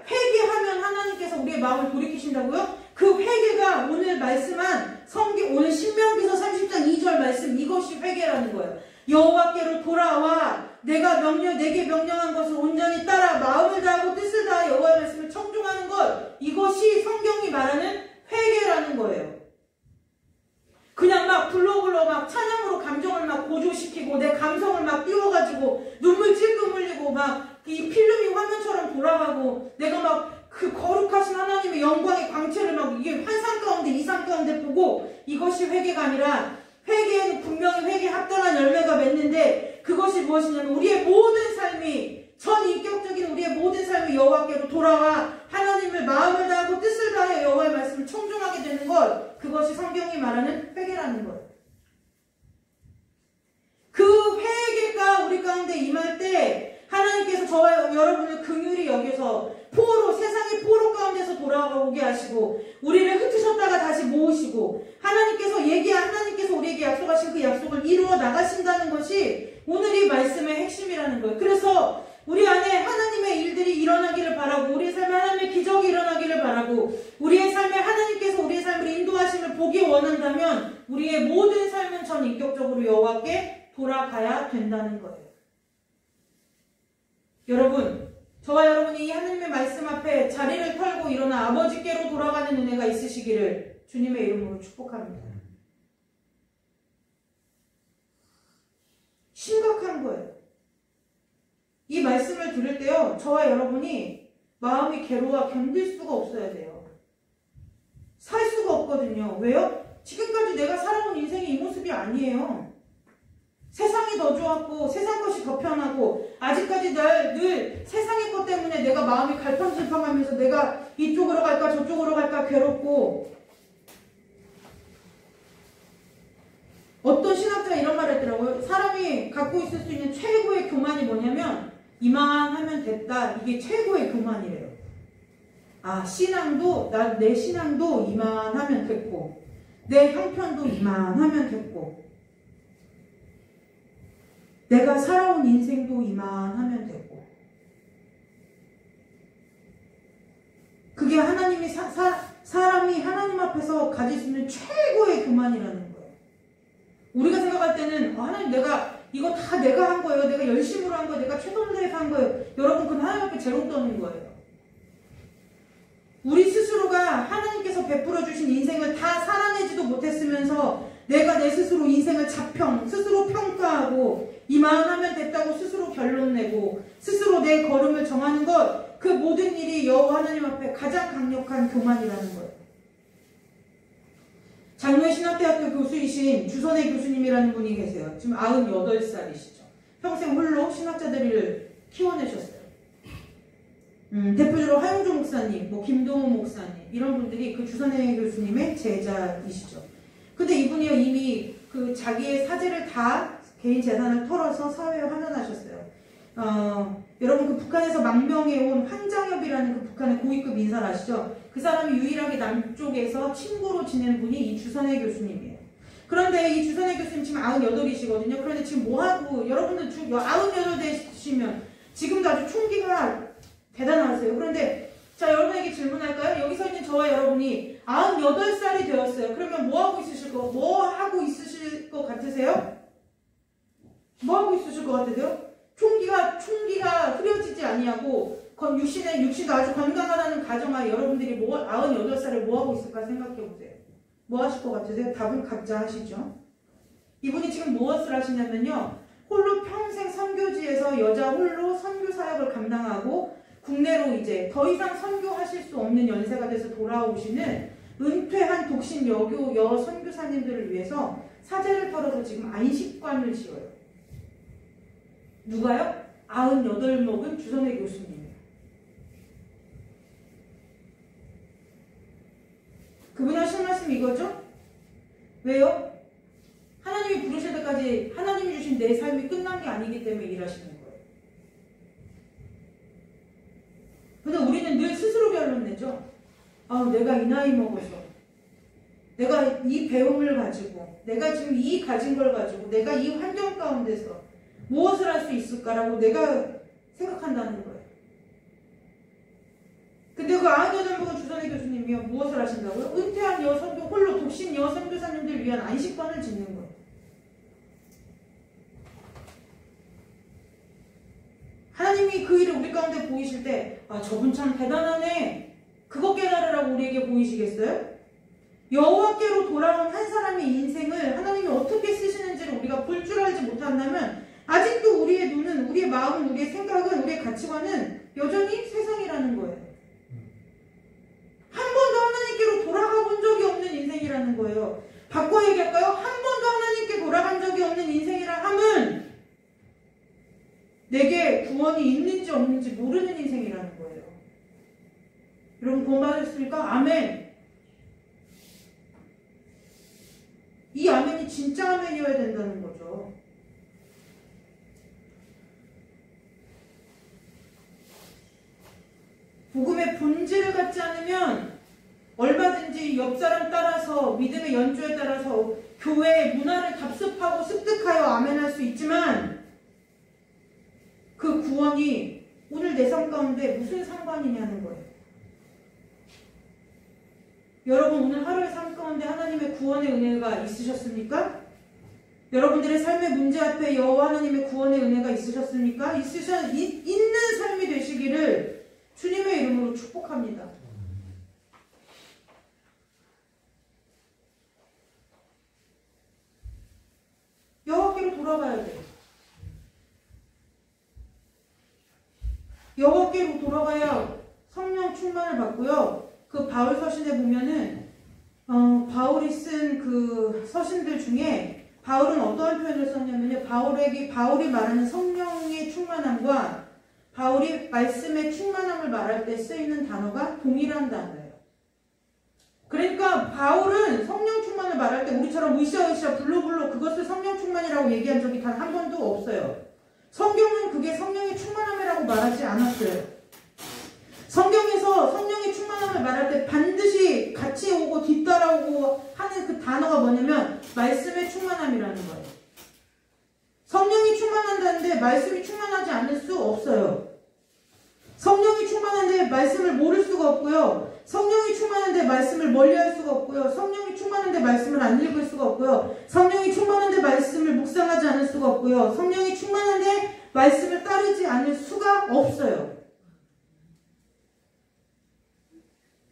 회개하면 하나님께서 우리의 마음을 돌이키신다고요? 그 회개가 오늘 말씀한 오늘 신명기서 30장 2절 말씀, 이것이 회개라는 거예요. 여호와께로 돌아와 내가 내게 명령한 것을 온전히 따라 마음을 다하고 뜻을 다하 여호와의 말씀을 청종하는 것, 이것이 성경이 말하는 회개라는 거예요. 그냥 막 불러 막 찬양으로 감정을 막 고조시키고 내 감성을 막 띄워가지고 돌아가고 내가 막 그 거룩하신 하나님의 영광의 광채를 막 이게 환상 가운데 이상 가운데 보고 이것이 회개가 아니라 회개는 분명히 회개에 합당한 열매가 맺는데 그것이 무엇이냐면 우리의 모든 삶이 전인격적인 우리의 모든 삶이 여호와께로 돌아와 하나님을 마음을 다하고 뜻을 다해 여호와의 말씀을 청종하게 되는 것 그것이 성경이 말하는 회개라는 거예요. 그 회개가 우리 가운데 임할 때 하나님께서 저와 여러분을 긍휼히 여겨서 포로 세상의 포로 가운데서 돌아오게 하시고 우리를 흩으셨다가 다시 모으시고 하나님께서 우리에게 약속하신 그 약속을 이루어 나가신다는 것이 오늘 이 말씀의 핵심이라는 거예요. 그래서 우리 안에 하나님의 일들이 일어나기를 바라고 우리의 삶에 하나님의 기적이 일어나기를 바라고 우리의 삶에 하나님께서 우리의 삶을 인도하심을 보기 원한다면 우리의 모든 삶은 전인격적으로 여호와께 돌아가야 된다는 거예요. 여러분, 저와 여러분이 이 하나님의 말씀 앞에 자리를 털고 일어나 아버지께로 돌아가는 은혜가 있으시기를 주님의 이름으로 축복합니다. 심각한 거예요. 이 말씀을 들을 때요, 저와 여러분이 마음이 괴로워 견딜 수가 없어야 돼요. 살 수가 없거든요. 왜요? 지금까지 내가 살아온 인생이 이 모습이 아니에요. 세상이 더 좋았고 세상 것이 더 편하고 아직까지 늘 세상의 것 때문에 내가 마음이 갈팡질팡하면서 내가 이쪽으로 갈까 저쪽으로 갈까 괴롭고 어떤 신학자가 이런 말을 했더라고요. 사람이 갖고 있을 수 있는 최고의 교만이 뭐냐면 이만하면 됐다. 이게 최고의 교만이래요. 아, 신앙도 내 신앙도 이만하면 됐고 내 형편도 이만하면 됐고 내가 살아온 인생도 이만하면 되고 그게 하나님이 사람이 하나님 앞에서 가질 수 있는 최고의 교만이라는 거예요. 우리가 생각할 때는 하나님 내가 이거 다 내가 한 거예요. 내가 열심으로 한 거예요. 내가 최선을 다해서 한 거예요. 여러분 그건 하나님 앞에 제로 떠는 거예요. 우리 스스로가 하나님께서 베풀어 주신 인생을 다 살아내지도 못했으면서 내가 내 스스로 인생을 스스로 평가하고 이만하면 됐다고 스스로 결론 내고 스스로 내 걸음을 정하는 것 그 모든 일이 여호와 하나님 앞에 가장 강력한 교만이라는 거예요. 장로의 신학대학교 교수이신 주선의 교수님이라는 분이 계세요. 지금 98살이시죠. 평생 홀로 신학자들을 키워내셨어요. 대표적으로 하용조 목사님, 김동호 목사님 이런 분들이 그 주선의 교수님의 제자이시죠. 근데 이분이요 이미 그 자기의 사재를 다 개인 재산을 털어서 사회에 환원하셨어요. 여러분 그 북한에서 망명해온 황장엽이라는 그 북한의 고위급 인사를 아시죠? 그 사람이 유일하게 남쪽에서 친구로 지내는 분이 이 주선의 교수님이에요. 그런데 이 주선의 교수님 지금 98이시거든요. 그런데 지금 뭐하고 여러분들 98 되시면 지금도 아주 총기가 대단하세요. 그런데 자 여러분에게 질문할까요? 여기서 있는 저와 여러분이 98살이 되었어요. 그러면 뭐 하고 있으실 것 같으세요? 뭐 하고 있으실 것 같으세요? 총기가 흐려지지 아니하고 육신도 아주 건강하다는 가정하에 여러분들이 98살에 뭐 하고 있을까 생각해 보세요. 뭐 하실 것 같으세요? 답은 각자 하시죠. 이분이 지금 무엇을 하시냐면요. 홀로 평생 선교지에서 여자 홀로 선교 사역을 감당하고 국내로 이제 더 이상 선교하실 수 없는 연세가 돼서 돌아오시는 은퇴한 독신 여교 선교사님들을 위해서 사제를 털어서 지금 안식관을 지어요. 누가요? 98 먹은 주선의 교수님이에요. 그분이 하신 말씀이 이거죠? 왜요? 하나님이 부르실 때까지 하나님이 주신 내 삶이 끝난 게 아니기 때문에 일하시는 거예요. 근데 우리는 늘 스스로 결론 내죠. 내가 이 나이 먹어서 내가 이 배움을 가지고 내가 지금 이 가진 걸 가지고 내가 이 환경 가운데서 무엇을 할 수 있을까라고 내가 생각한다는 거예요. 근데 그 98먹은 주선의 교수님이요 무엇을 하신다고요? 은퇴한 여선교 홀로 독신 여선교사님들 위한 안식관을 짓는 거예요. 하나님이 그 일을 우리 가운데 보이실 때 저분 참 대단하네 그거 깨달으라고 우리에게 보이시겠어요? 여호와께로 돌아온 한 사람의 인생을 하나님이 어떻게 쓰시는지를 우리가 볼 줄 알지 못한다면 아직도 우리의 눈은, 우리의 마음은, 우리의 생각은, 우리의 가치관은 여전히 세상의 인생이라는 거예요. 한 번도 하나님께로 돌아가 본 적이 없는 인생이라는 거예요. 바꿔 얘기할까요? 한 번도 하나님께 돌아간 적이 없는 인생이라 함은 내게 구원이 있는지 없는지 모르는 인생이라는 거예요. 여러분 공부하셨습니까? 아멘. 이 아멘이 진짜 아멘이어야 된다는 거죠. 복음의 본질을 갖지 않으면 얼마든지 옆 사람 따라서 믿음의 연주에 따라서 교회의 문화를 답습하고 습득하여 아멘할 수 있지만 그 구원이 오늘 내 삶 가운데 무슨 상관이냐는 거예요. 여러분 오늘 하루의 삶 가운데 하나님의 구원의 은혜가 있으셨습니까? 여러분들의 삶의 문제 앞에 여호와 하나님의 구원의 은혜가 있으셨습니까? 있는 삶이 되시기를 주님의 이름으로 축복합니다. 여호와께로 돌아가야 돼요. 여호와께로 돌아가야 성령 충만을 받고요. 그 바울 서신에 보면은 바울이 쓴 그 서신들 중에 바울은 어떠한 표현을 썼냐면요. 바울이 말하는 성령의 충만함과 바울이 말씀의 충만함을 말할 때 쓰이는 단어가 동일한 단어예요. 그러니까 바울은 성령 충만을 말할 때 우리처럼 으쌰으쌰 불로불로 그것을 성령 충만이라고 얘기한 적이 단 한 번도 없어요. 성경은 그게 성령의 충만함이라고 말하지 않았어요. 성경에서 성령의 충만함을 말할 때 반드시 같이 오고 뒤따라오고 하는 그 단어가 뭐냐면 말씀의 충만함이라는 거예요. 성령이 충만한다는데 말씀이 충만하지 않을 수 없어요. 성령이 충만한데 말씀을 모를 수가 없고요. 성령이 충만한데 말씀을 멀리할 수가 없고요. 성령이 충만한데 말씀을 안 읽을 수가 없고요. 성령이 충만한데 말씀을 묵상하지 않을 수가 없고요. 성령이 충만한데 말씀을 따르지 않을 수가 없어요.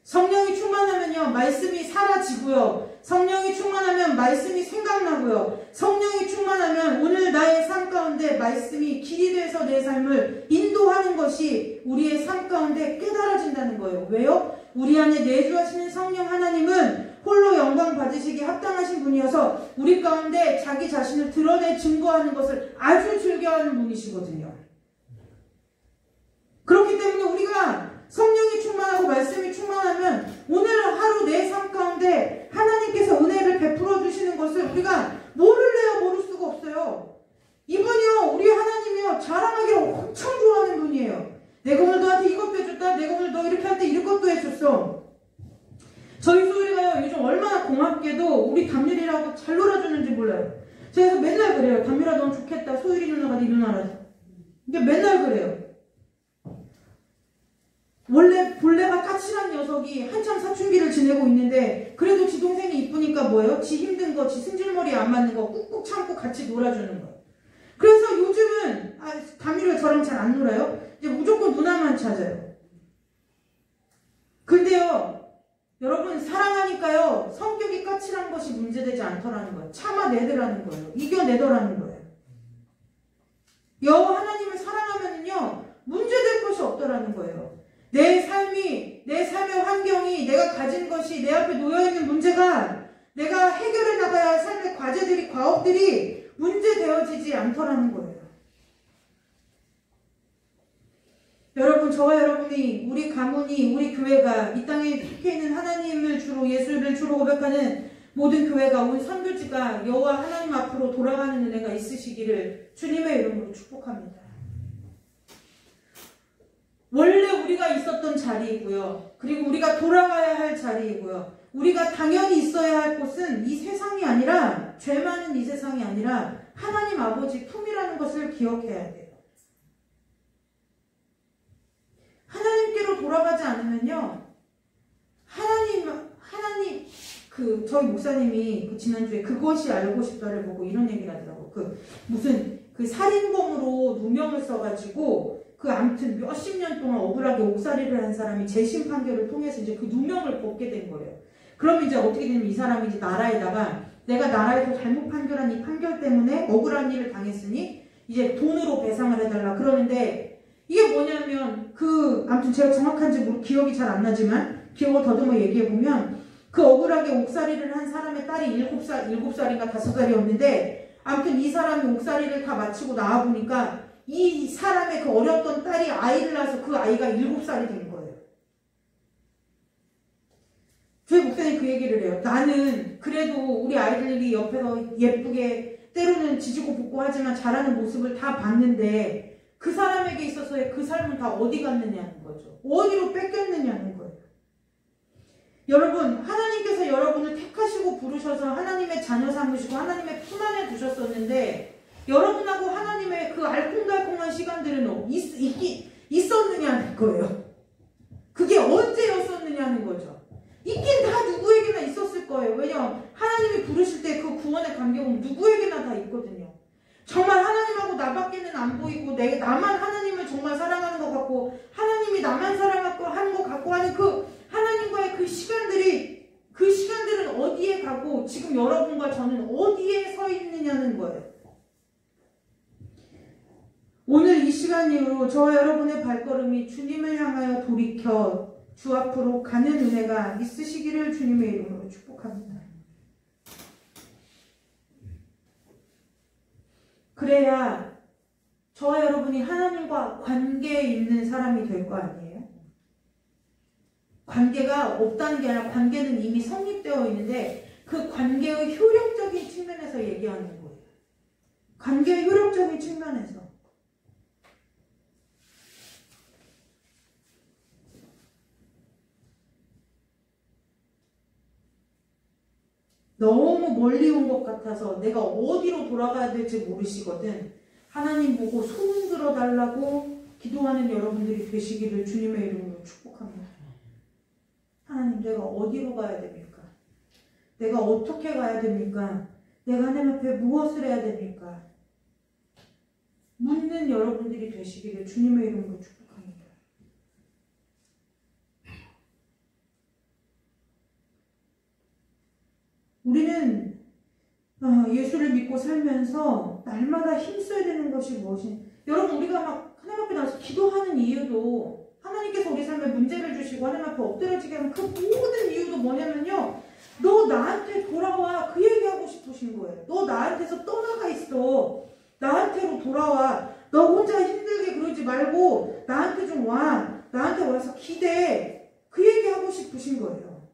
성령이 충만하면요 말씀이 사라지고요. 성령이 충만하면 말씀이 생각나고요. 성령이 충만하면 오늘 나의 삶 가운데 말씀이 길이 돼서 내 삶을 인도하는 것이 우리의 삶 가운데 깨달아진다는 거예요. 왜요? 우리 안에 내주하시는 성령 하나님은 홀로 영광 받으시기에 합당하신 분이어서 우리 가운데 자기 자신을 드러내 증거하는 것을 아주 즐겨하는 분이시거든요. 그렇기 때문에 우리가 성령이 충만하고 말씀이 충만하면 오늘 하루 내 삶 가운데 하나님께서 은혜를 베풀어 주시는 것을 우리가 모를래요. 모를 수가 없어요. 이분이요 우리 하나님이요 자랑하기를 엄청 좋아하는 분이에요. 내가 오늘 너한테 이것도 해줬다. 내가 오늘 너 이렇게 할 때 이것도 해줬어. 저희 소율이가요 요즘 얼마나 고맙게도 우리 담율이라고 잘 놀아주는지 몰라요. 제가 맨날 그래요. 담율아 넌 좋겠다. 소율이 누나가 네 누나라서. 이게 맨날 그래요. 원래 본래가 까칠한 녀석이 한참 사춘기를 지내고 있는데 그래도 지 동생이 이쁘니까 뭐예요? 지 힘든 거, 지 승질머리 안 맞는 거 꾹꾹 참고 같이 놀아주는 거예요. 그래서 요즘은 담율이가 저랑 잘 안 놀아요. 이제 무조건 누나만 찾아요. 근데요 여러분 사랑하니까요 성격이 까칠한 것이 문제되지 않더라는 거예요. 참아내더라는 거예요. 이겨내더라는 거예요. 여호와 하나님을 사랑하면은요 문제될 것이 없더라는 거예요. 내 삶의 환경이 내가 가진 것이 내 앞에 놓여있는 문제가 내가 해결해 나가야 할 삶의 과제들이 과업들이 문제되어지지 않더라는 거예요. 여러분 저와 여러분이 우리 가문이 우리 교회가 이 땅에 속해 있는 하나님을 주로 예수를 주로 고백하는 모든 교회가 온 선교지가 여호와 하나님 앞으로 돌아가는 은혜가 있으시기를 주님의 이름으로 축복합니다. 원래 우리가 있었던 자리이고요. 그리고 우리가 돌아가야 할 자리이고요. 우리가 당연히 있어야 할 곳은 이 세상이 아니라 죄 많은 이 세상이 아니라 하나님 아버지 품이라는 것을 기억해야 돼요. 하나님께로 돌아가지 않으면요. 저희 목사님이 지난주에 그것이 알고 싶다를 보고 이런 얘기를 하더라고. 무슨 살인범으로 누명을 써가지고 아무튼 몇십 년 동안 억울하게 옥살이를 한 사람이 재심 판결을 통해서 이제 그 누명을 벗게 된 거예요. 그럼 이제 어떻게 되냐면 이 사람이 이제 나라에다가 내가 나라에서 잘못 판결한 이 판결 때문에 억울한 일을 당했으니 이제 돈으로 배상을 해달라. 그러는데 이게 뭐냐면 아무튼 제가 정확한지 기억이 잘 안 나지만 기억을 더듬어 얘기해보면 그 억울하게 옥살이를 한 사람의 딸이 7살인가 5살이었는데 아무튼 이 사람이 옥살이를 다 마치고 나와보니까 이 사람의 그 어렸던 딸이 아이를 낳아서 그 아이가 7살이 된 거예요. 저희 목사님 그 얘기를 해요. 나는 그래도 우리 아이들이 옆에서 예쁘게 때로는 지지고 볶고 하지만 자라는 모습을 다 봤는데 그 사람에게 있어서의 그 삶은 다 어디 갔느냐는 거죠. 어디로 뺏겼느냐는 거예요. 여러분, 하나님께서 여러분을 택하시고 부르셔서 하나님의 자녀 삼으시고 하나님의 품 안에 두셨었는데 여러분하고 하나님의 그 알콩달콩한 시간들은 있었느냐는 거예요. 그게 언제였었느냐는 거죠. 있긴 다 누구에게나 있었을 거예요. 왜냐하면 하나님이 부르실 때 그 구원의 감격은 누구에게나 다 있거든요. 정말 하나님하고 나밖에는 안 보이고 나만 하나님을 정말 사랑하는 것 같고 하나님이 나만 사랑하는 것 같고 하는 그 하나님과의 그 시간들은 어디에 가고 지금 여러분과 저는 어디에 서 있느냐는 거예요. 오늘 이 시간 이후로 저와 여러분의 발걸음이 주님을 향하여 돌이켜 주 앞으로 가는 은혜가 있으시기를 주님의 이름으로 축복합니다. 그래야 저와 여러분이 하나님과 관계에 있는 사람이 될 거 아니에요? 관계가 없다는 게 아니라 관계는 이미 성립되어 있는데 그 관계의 효력적인 측면에서 얘기하는 거예요. 관계의 효력적인 측면에서. 너무 멀리 온 것 같아서 내가 어디로 돌아가야 될지 모르시거든. 하나님 보고 소문 들어달라고 기도하는 여러분들이 되시기를 주님의 이름으로 축복합니다. 하나님, 내가 어디로 가야 됩니까? 내가 어떻게 가야 됩니까? 내가 하나님 앞에 무엇을 해야 됩니까? 묻는 여러분들이 되시기를 주님의 이름으로 축복합니다. 우리는 예수를 믿고 살면서 날마다 힘써야 되는 것이 무엇인지, 여러분, 우리가 막 하나님 앞에 나와서 기도하는 이유도 하나님께서 우리 삶에 문제를 주시고 하나님 앞에 엎드려지게 하는 그 모든 이유도 뭐냐면요, 너 나한테 돌아와, 그 얘기하고 싶으신 거예요. 너 나한테서 떠나가 있어. 나한테로 돌아와. 너 혼자 힘들게 그러지 말고 나한테 좀 와. 나한테 와서 기대해. 그 얘기하고 싶으신 거예요.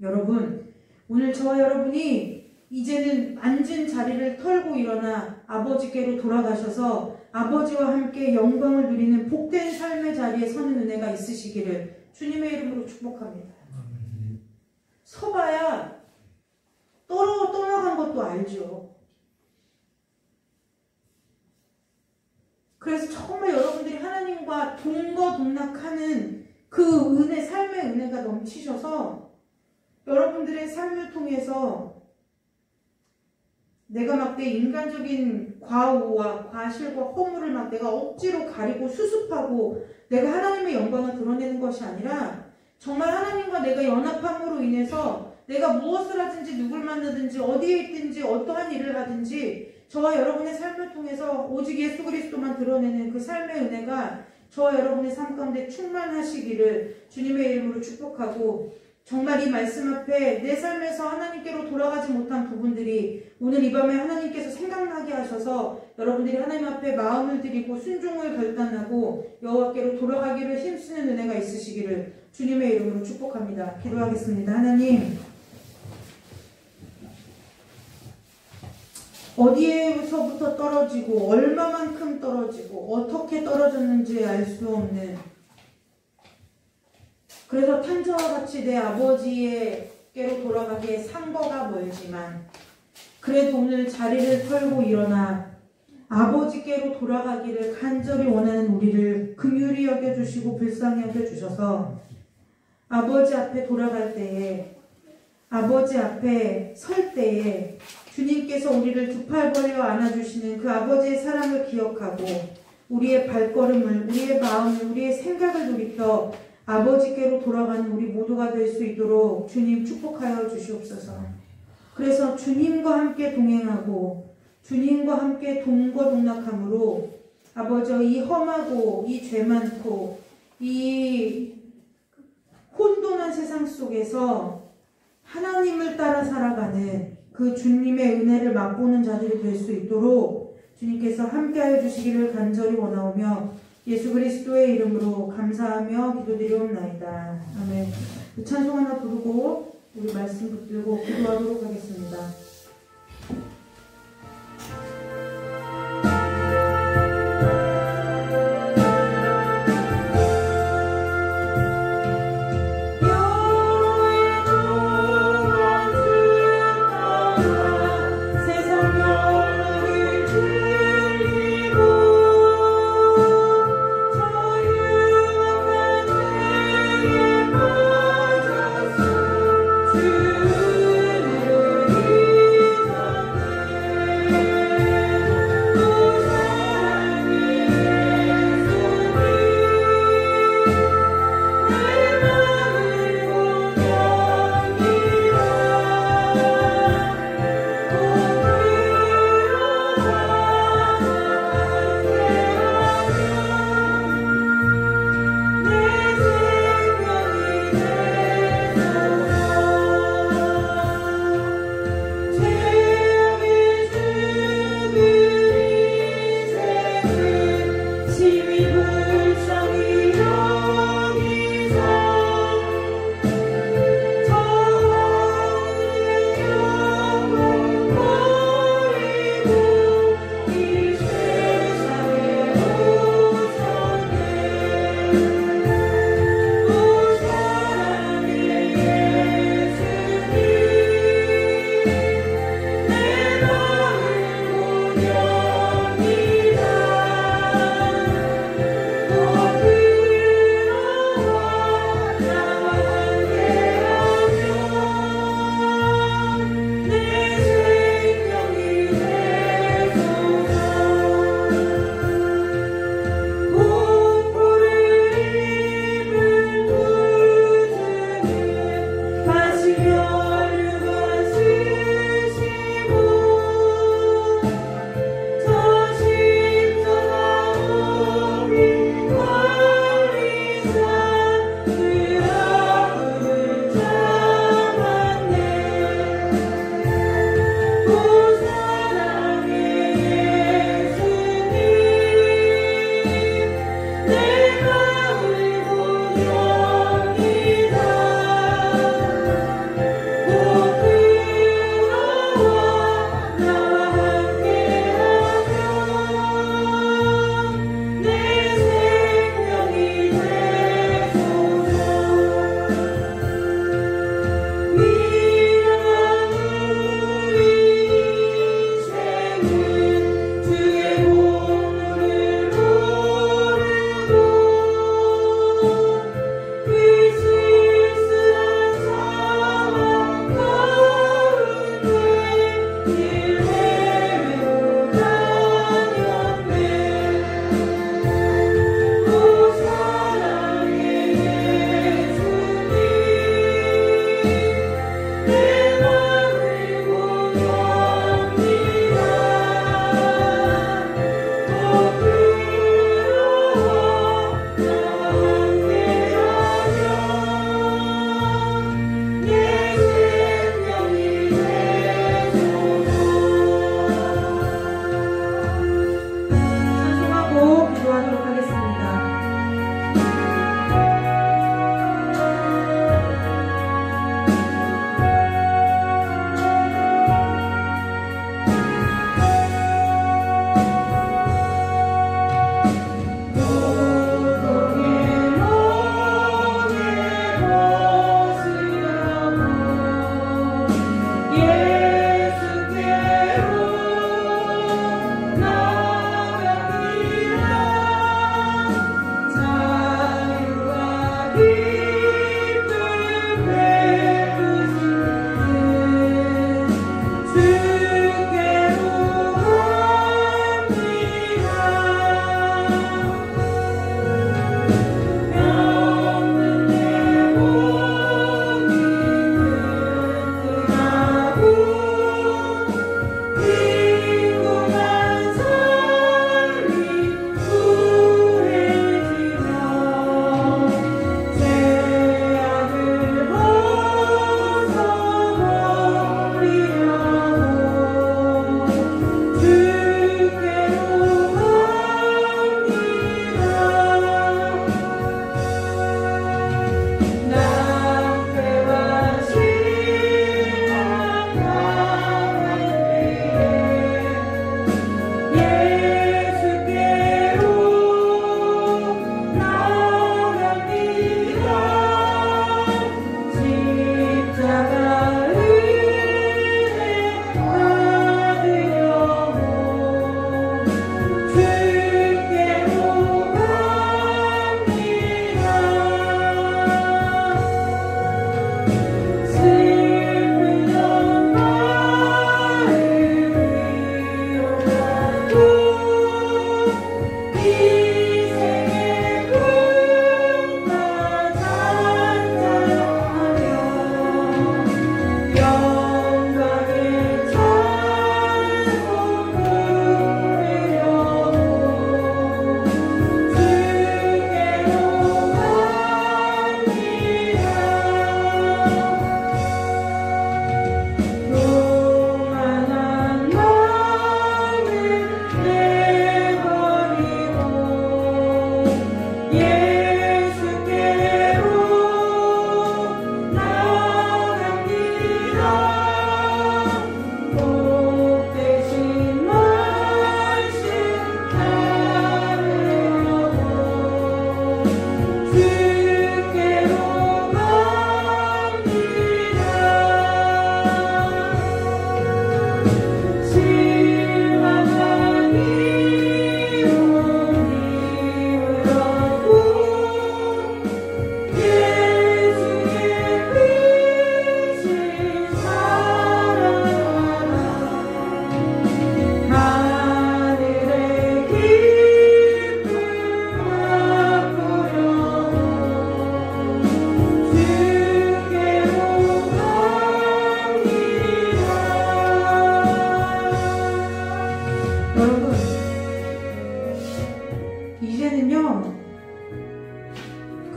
여러분, 오늘 저와 여러분이 이제는 앉은 자리를 털고 일어나 아버지께로 돌아가셔서 아버지와 함께 영광을 누리는 복된 삶의 자리에 서는 은혜가 있으시기를 주님의 이름으로 축복합니다. 서봐야 떠나간 것도 알죠. 그래서 정말 여러분들이 하나님과 동거동락하는 그 은혜, 삶의 은혜가 넘치셔서 여러분들의 삶을 통해서 내가 막 내 인간적인 과오와 과실과 허물을 막 내가 억지로 가리고 수습하고 내가 하나님의 영광을 드러내는 것이 아니라 정말 하나님과 내가 연합함으로 인해서 내가 무엇을 하든지 누굴 만나든지 어디에 있든지 어떠한 일을 하든지 저와 여러분의 삶을 통해서 오직 예수 그리스도만 드러내는 그 삶의 은혜가 저와 여러분의 삶 가운데 충만하시기를 주님의 이름으로 축복하고, 정말 이 말씀 앞에 내 삶에서 하나님께로 돌아가지 못한 부분들이 오늘 이 밤에 하나님께서 생각나게 하셔서 여러분들이 하나님 앞에 마음을 드리고 순종을 결단하고 여호와께로 돌아가기를 힘쓰는 은혜가 있으시기를 주님의 이름으로 축복합니다. 기도하겠습니다. 하나님, 어디에서부터 떨어지고 얼마만큼 떨어지고 어떻게 떨어졌는지 알 수 없는, 그래서 탄저와 같이 내 아버지께로 돌아가기에 상거가 멀지만 그래도 오늘 자리를 털고 일어나 아버지께로 돌아가기를 간절히 원하는 우리를 긍휼히 여겨주시고 불쌍히 여겨주셔서 아버지 앞에 돌아갈 때에, 아버지 앞에 설 때에 주님께서 우리를 두 팔 벌려 안아주시는 그 아버지의 사랑을 기억하고 우리의 발걸음을, 우리의 마음을, 우리의 생각을 돌이켜 아버지께로 돌아가는 우리 모두가 될 수 있도록 주님 축복하여 주시옵소서. 그래서 주님과 함께 동행하고 주님과 함께 동거동락함으로 아버지, 이 험하고 이 죄 많고 이 혼돈한 세상 속에서 하나님을 따라 살아가는 그 주님의 은혜를 맛보는 자들이 될 수 있도록 주님께서 함께하여 주시기를 간절히 원하오며 예수 그리스도의 이름으로 감사하며 기도드리옵나이다. 아멘. 찬송 하나 부르고 우리 말씀 붙들고 기도하도록 하겠습니다. 주를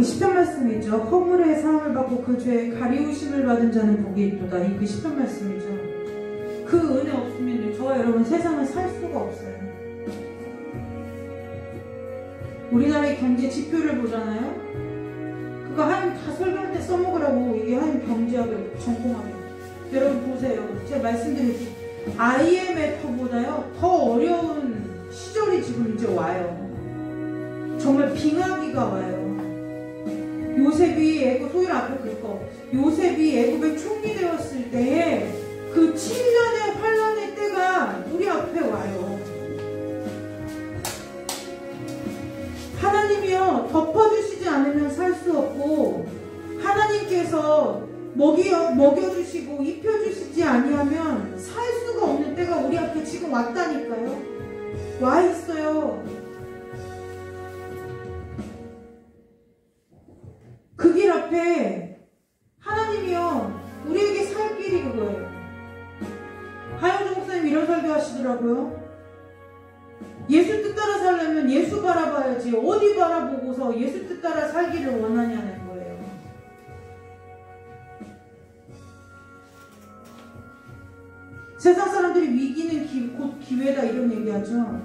그 시편 말씀이죠. 허물의 사함을 받고 그 죄에 가리우심을 받은 자는 복이 있도다. 이 그 시편 말씀이죠. 그 은혜 없으면 저와 여러분 세상을 살 수가 없어요. 우리나라의 경제 지표를 보잖아요. 그거 하나님 다 설교할 때 써먹으라고 이게 하나님 경제학을 전공하게. 여러분 보세요. 제가 말씀드릴게요. IMF보다요 더 어려운 시절이 지금 이제 와요. 정말 빙하기가 와요. 요셉이 애굽, 소율 앞에 긁어. 요셉이 애굽의 총리 되었을 때에 그 7년의 환란의 때가 우리 앞에 와요. 하나님이요 덮어주시지 않으면 살 수 없고, 하나님께서 먹여주시고 입혀주시지 아니하면 살 수가 없는 때가 우리 앞에 지금 왔다니까요. 와 있어요. 그 길 앞에 하나님이요 우리에게 살 길이 그거예요. 하영주 목사님 이런 설교 하시더라고요. 예수 뜻 따라 살려면 예수 바라봐야지 어디 바라보고서 예수 뜻 따라 살기를 원하냐는 거예요. 세상 사람들이 위기는 곧 기회다 이런 얘기하죠.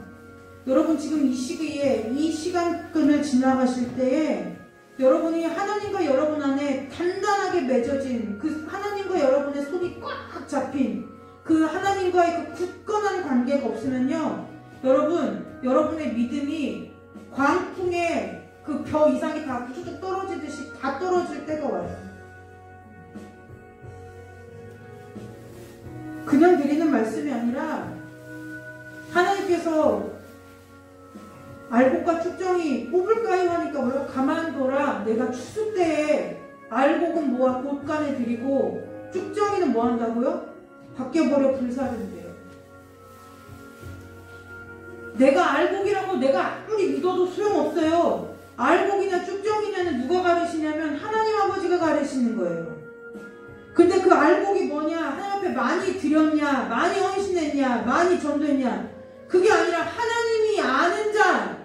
여러분 지금 이 시기에 이 시간끈을 지나가실 때에 여러분이 하나님과 여러분 안에 단단하게 맺어진 그 하나님과 여러분의 손이 꽉 잡힌 그 하나님과의 그 굳건한 관계가 없으면요, 여러분의 믿음이 광풍에 그 벼 이상이 다 쭉 떨어지듯이 다 떨어질 때가 와요. 그냥 드리는 말씀이 아니라 하나님께서 알곡과 축정이 뽑을까요 하니까 뭐라고? 가만둬라. 내가 추수 때에 알곡은 모아 곳간에 들이고 축정이는 뭐 한다고요? 밖에 버려 불사른대요. 내가 알곡이라고 내가 아무리 믿어도 소용없어요. 알곡이냐 축정이냐는 누가 가르치냐면 하나님 아버지가 가르치는 거예요. 근데 그 알곡이 뭐냐? 하나님 앞에 많이 드렸냐? 많이 헌신했냐? 많이 전도했냐? 그게 아니라 하나님이 아는 자,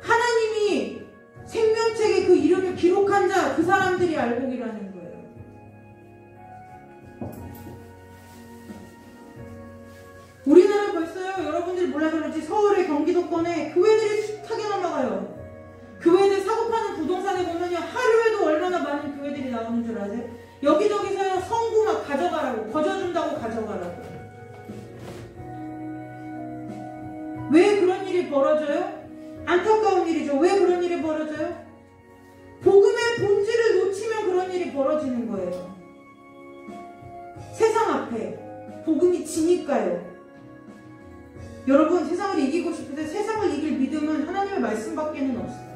하나님이 생명책에 그 이름을 기록한 자, 그 사람들이 알곡이라는 거예요. 우리나라 벌써요, 여러분들이 몰라서 그렇지 서울의 경기도권에 교회들이 숱하게 넘어가요. 교회들 사고파는 부동산에 보면요 하루에도 얼마나 많은 교회들이 나오는 줄 아세요? 여기저기서요 성구 막 가져가라고, 거저준다고 가져가라고. 왜 그런 일이 벌어져요? 안타까운 일이죠. 왜 그런 일이 벌어져요? 복음의 본질을 놓치면 그런 일이 벌어지는 거예요. 세상 앞에 복음이 지니까요. 여러분 세상을 이기고 싶을 때 세상을 이길 믿음은 하나님의 말씀밖에는 없어요.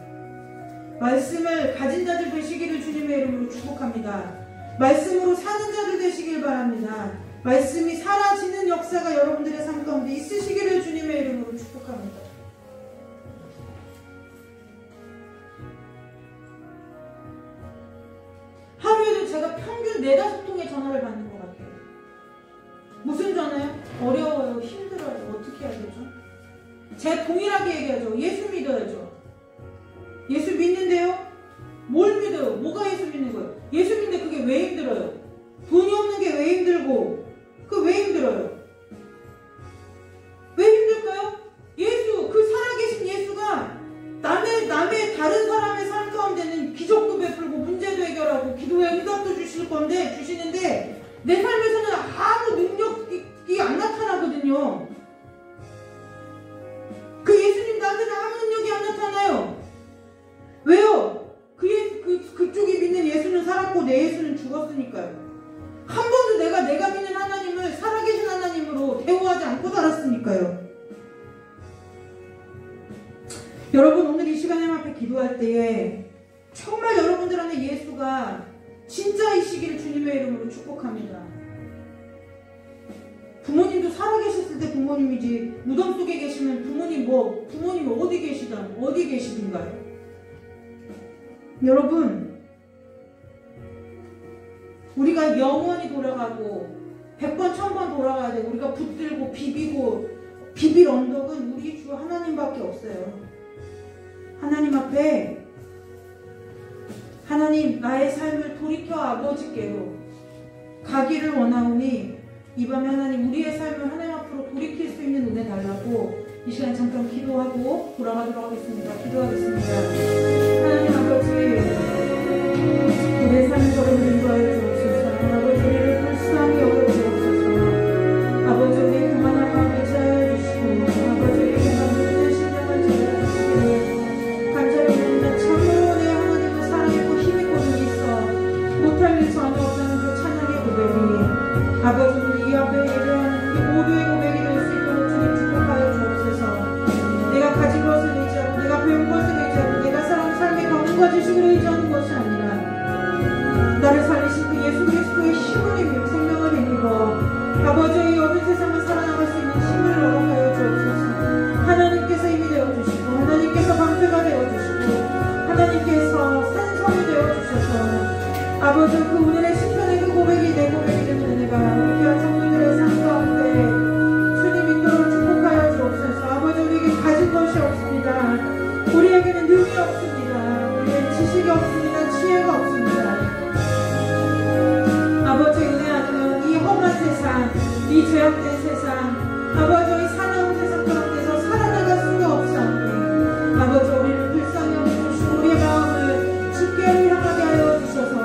말씀을 가진 자들 되시기를 주님의 이름으로 축복합니다. 말씀으로 사는 자들 되시길 바랍니다. 말씀이 사라지는 역사가 여러분들의 삶 가운데 있으시기를 주님의 이름으로 축복합니다. 하루에도 제가 평균 4-5통의 전화를 받는 것 같아요. 무슨 전화요? 어려워요, 힘들어요. 어떻게 해야 되죠? 제가 동일하게 얘기하죠. 예수 믿어야죠. 예수 믿는데요? 뭘 믿어요? 뭐가 예수 믿는 거예요? 예수 믿는데 그게 왜 힘들어요? 돈이 없는 게 왜 힘들고? 그 왜 힘들어요? 왜 힘들까요? 예수, 그 살아계신 예수가 남의 다른 사람의 삶 가운데는 기적도 베풀고 문제도 해결하고 기도에 응답도 주시는데 내 삶에서는 아무 능력이 안 나타나거든요. 그 예수님 나한테는 아무 능력이 안 나타나요. 왜요? 그쪽이 믿는 예수는 살았고 내 예수는 죽었으니까요. 한 번도 내가 믿는 하나님을 살아계신 하나님으로 대우하지 않고 살았으니까요. 여러분 오늘 이 시간에 앞에 기도할 때에 정말 여러분들 안에 예수가 진짜이시기를 주님의 이름으로 축복합니다. 부모님도 살아계셨을 때 부모님이지 무덤 속에 계시면 부모님 어디 계시든가요? 여러분 우리가 영원히 돌아가고 100번 1000번 돌아가야 돼. 우리가 붙들고 비빌 언덕은 우리 주 하나님밖에 없어요. 하나님 앞에 앞에 하나님 나의 삶을 돌이켜 아버지께로 가기를 원하오니 이 밤에 하나님 우리의 삶을 하나님 앞으로 돌이킬 수 있는 은혜 달라고 이 시간 잠깐 기도하고 돌아가도록 하겠습니다. 기도하겠습니다. 하나님 아버지, 우리의 삶의 걸음을 인도하여 주옵소서. 아버지, 우리를 불쌍히 여겨주옵소서. 아버지, 우리의 그만한 마음을 지하여 주시고 아버지, 우리에게 모든 신령을 지하여 간절히 부른다. 참으로 내 하나님을 사랑했고 힘있고 눈이 있어 못할 일 전혀 없다는 그 찬양의 고백이 아버지, 우리 이 앞에 예배하는 우리 모두의 고백이 될 수 있도록 주님 축복하여 주옵소서. 내가 가진 것을 의지하고 내가 배운 것을 의지하고 내가 살아온 삶의 경험과 지식을 의지하는 것이 아니라 나를 살리신 그 예수 그리스도의 힘을 힘입 생명을 힘입어 아버지의 어두운 세상을 살아나갈 수 있는 힘을 허락하여 주옵소서. 하나님께서 힘이 되어주시고 하나님께서 방패가 되어주시고 하나님께서 산성이 되어주셔서 아버지 그 오늘의 시편의 그 고백이 내 고백이 되는 은혜가 우리 귀한 성도들의 삶 가운데 주님 인도를 축복하여 주옵소서. 아버지, 우리에게 가진 것이 없습니다. 우리에게는 능이 없습니다. 우리에게는 지식이 없습니다. 지혜가 없습니다. 아버지, 은혜 아니면 이 험한 세상, 이 죄악된 세상, 아버지 이 사나운 세상 가운데서 살아나갈 수가 없사오니 아버지, 우리를 불쌍히 여겨주시고 우리의 마음을 주께로 향하게 하여 주셔서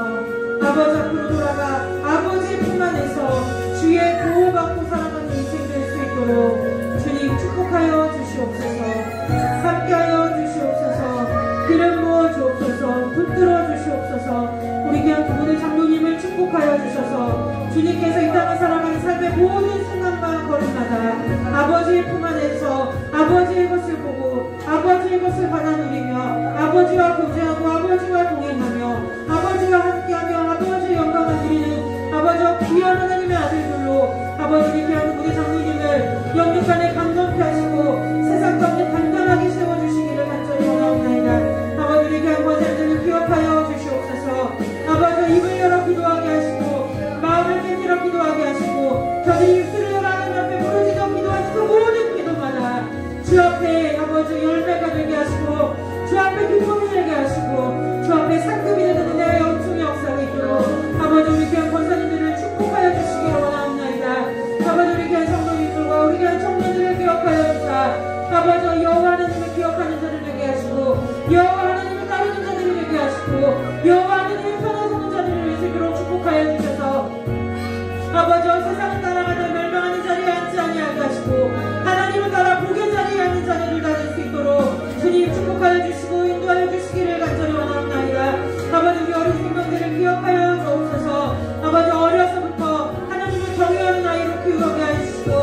아버지 앞으로 돌아가 아버지의 품 안에서 주의 보호받고 살아가는 인생 될 수 있도록 주님 축복하여 주시옵소서. 함께하여 주시옵소서. 기름 부어 주옵소서. 붙들어 주시옵소서. 우리 귀한 두 분의 장로님을 축복하여 주셔서 주님께서 이 땅을 살아가는 삶의 모든 순간과 걸음마다 아버지의 품 안에서 아버지의 것을 보고 아버지의 것을 받아 누리며 아버지와 교제하고 아버지와 동행하며 아버지와 함께하며 아버지의 영광을 누리는 아버지와 귀한 하나님의 아들들로 아버지의 귀한 우리 장로님을 영육간에 강건케 하시고 세상 가운데 당당하게 세워주시기를 간절히 원하옵나이다. 아버지의 귀한 권세들을 기억하여 주시옵소서. 아버지, 입을 열어 기도하게 하시고 마음을 깨뜨려 기도하게 하시고 저들이 입술을 열어 하나님 앞에 부르짖어 기도하는 그 모든 기도마다 주 앞에 아버지 열매가 되게 하시고 주 앞에 기쁨이 되게 하시고 주 앞에 상급이 되는 은혜의 엄청의 역사가 있도록 아버지 우리 귀한 권사님들을 축복하여 주시기를 원하옵나이다. 아버지, 우리 귀한 성도님들과 우리 귀한 청년들을 기억하여 주사 아버지 여호와 하나님을 기억하는 자를 되게 하시고 여호와 하나님을 따르는 자들이 되게 하시고 여호와 하나님을 편하서는 자들을 일생으로 축복하여 주셔서 아버지 세상을 따라가다 멸망하는 자리에 앉지 아니하게 하시고 하나님을 따라 복의 자리에 앉는 자들을 다닐 수 있도록 주님 축복하여 주시고 인도하여 주시기를 간절히 원하옵나이다. 아버지, 우리 어린 생명들을 기억하여 주옵소서. 아버지, 어려서부터 하나님을 경외하는 아이로 키우게 하시고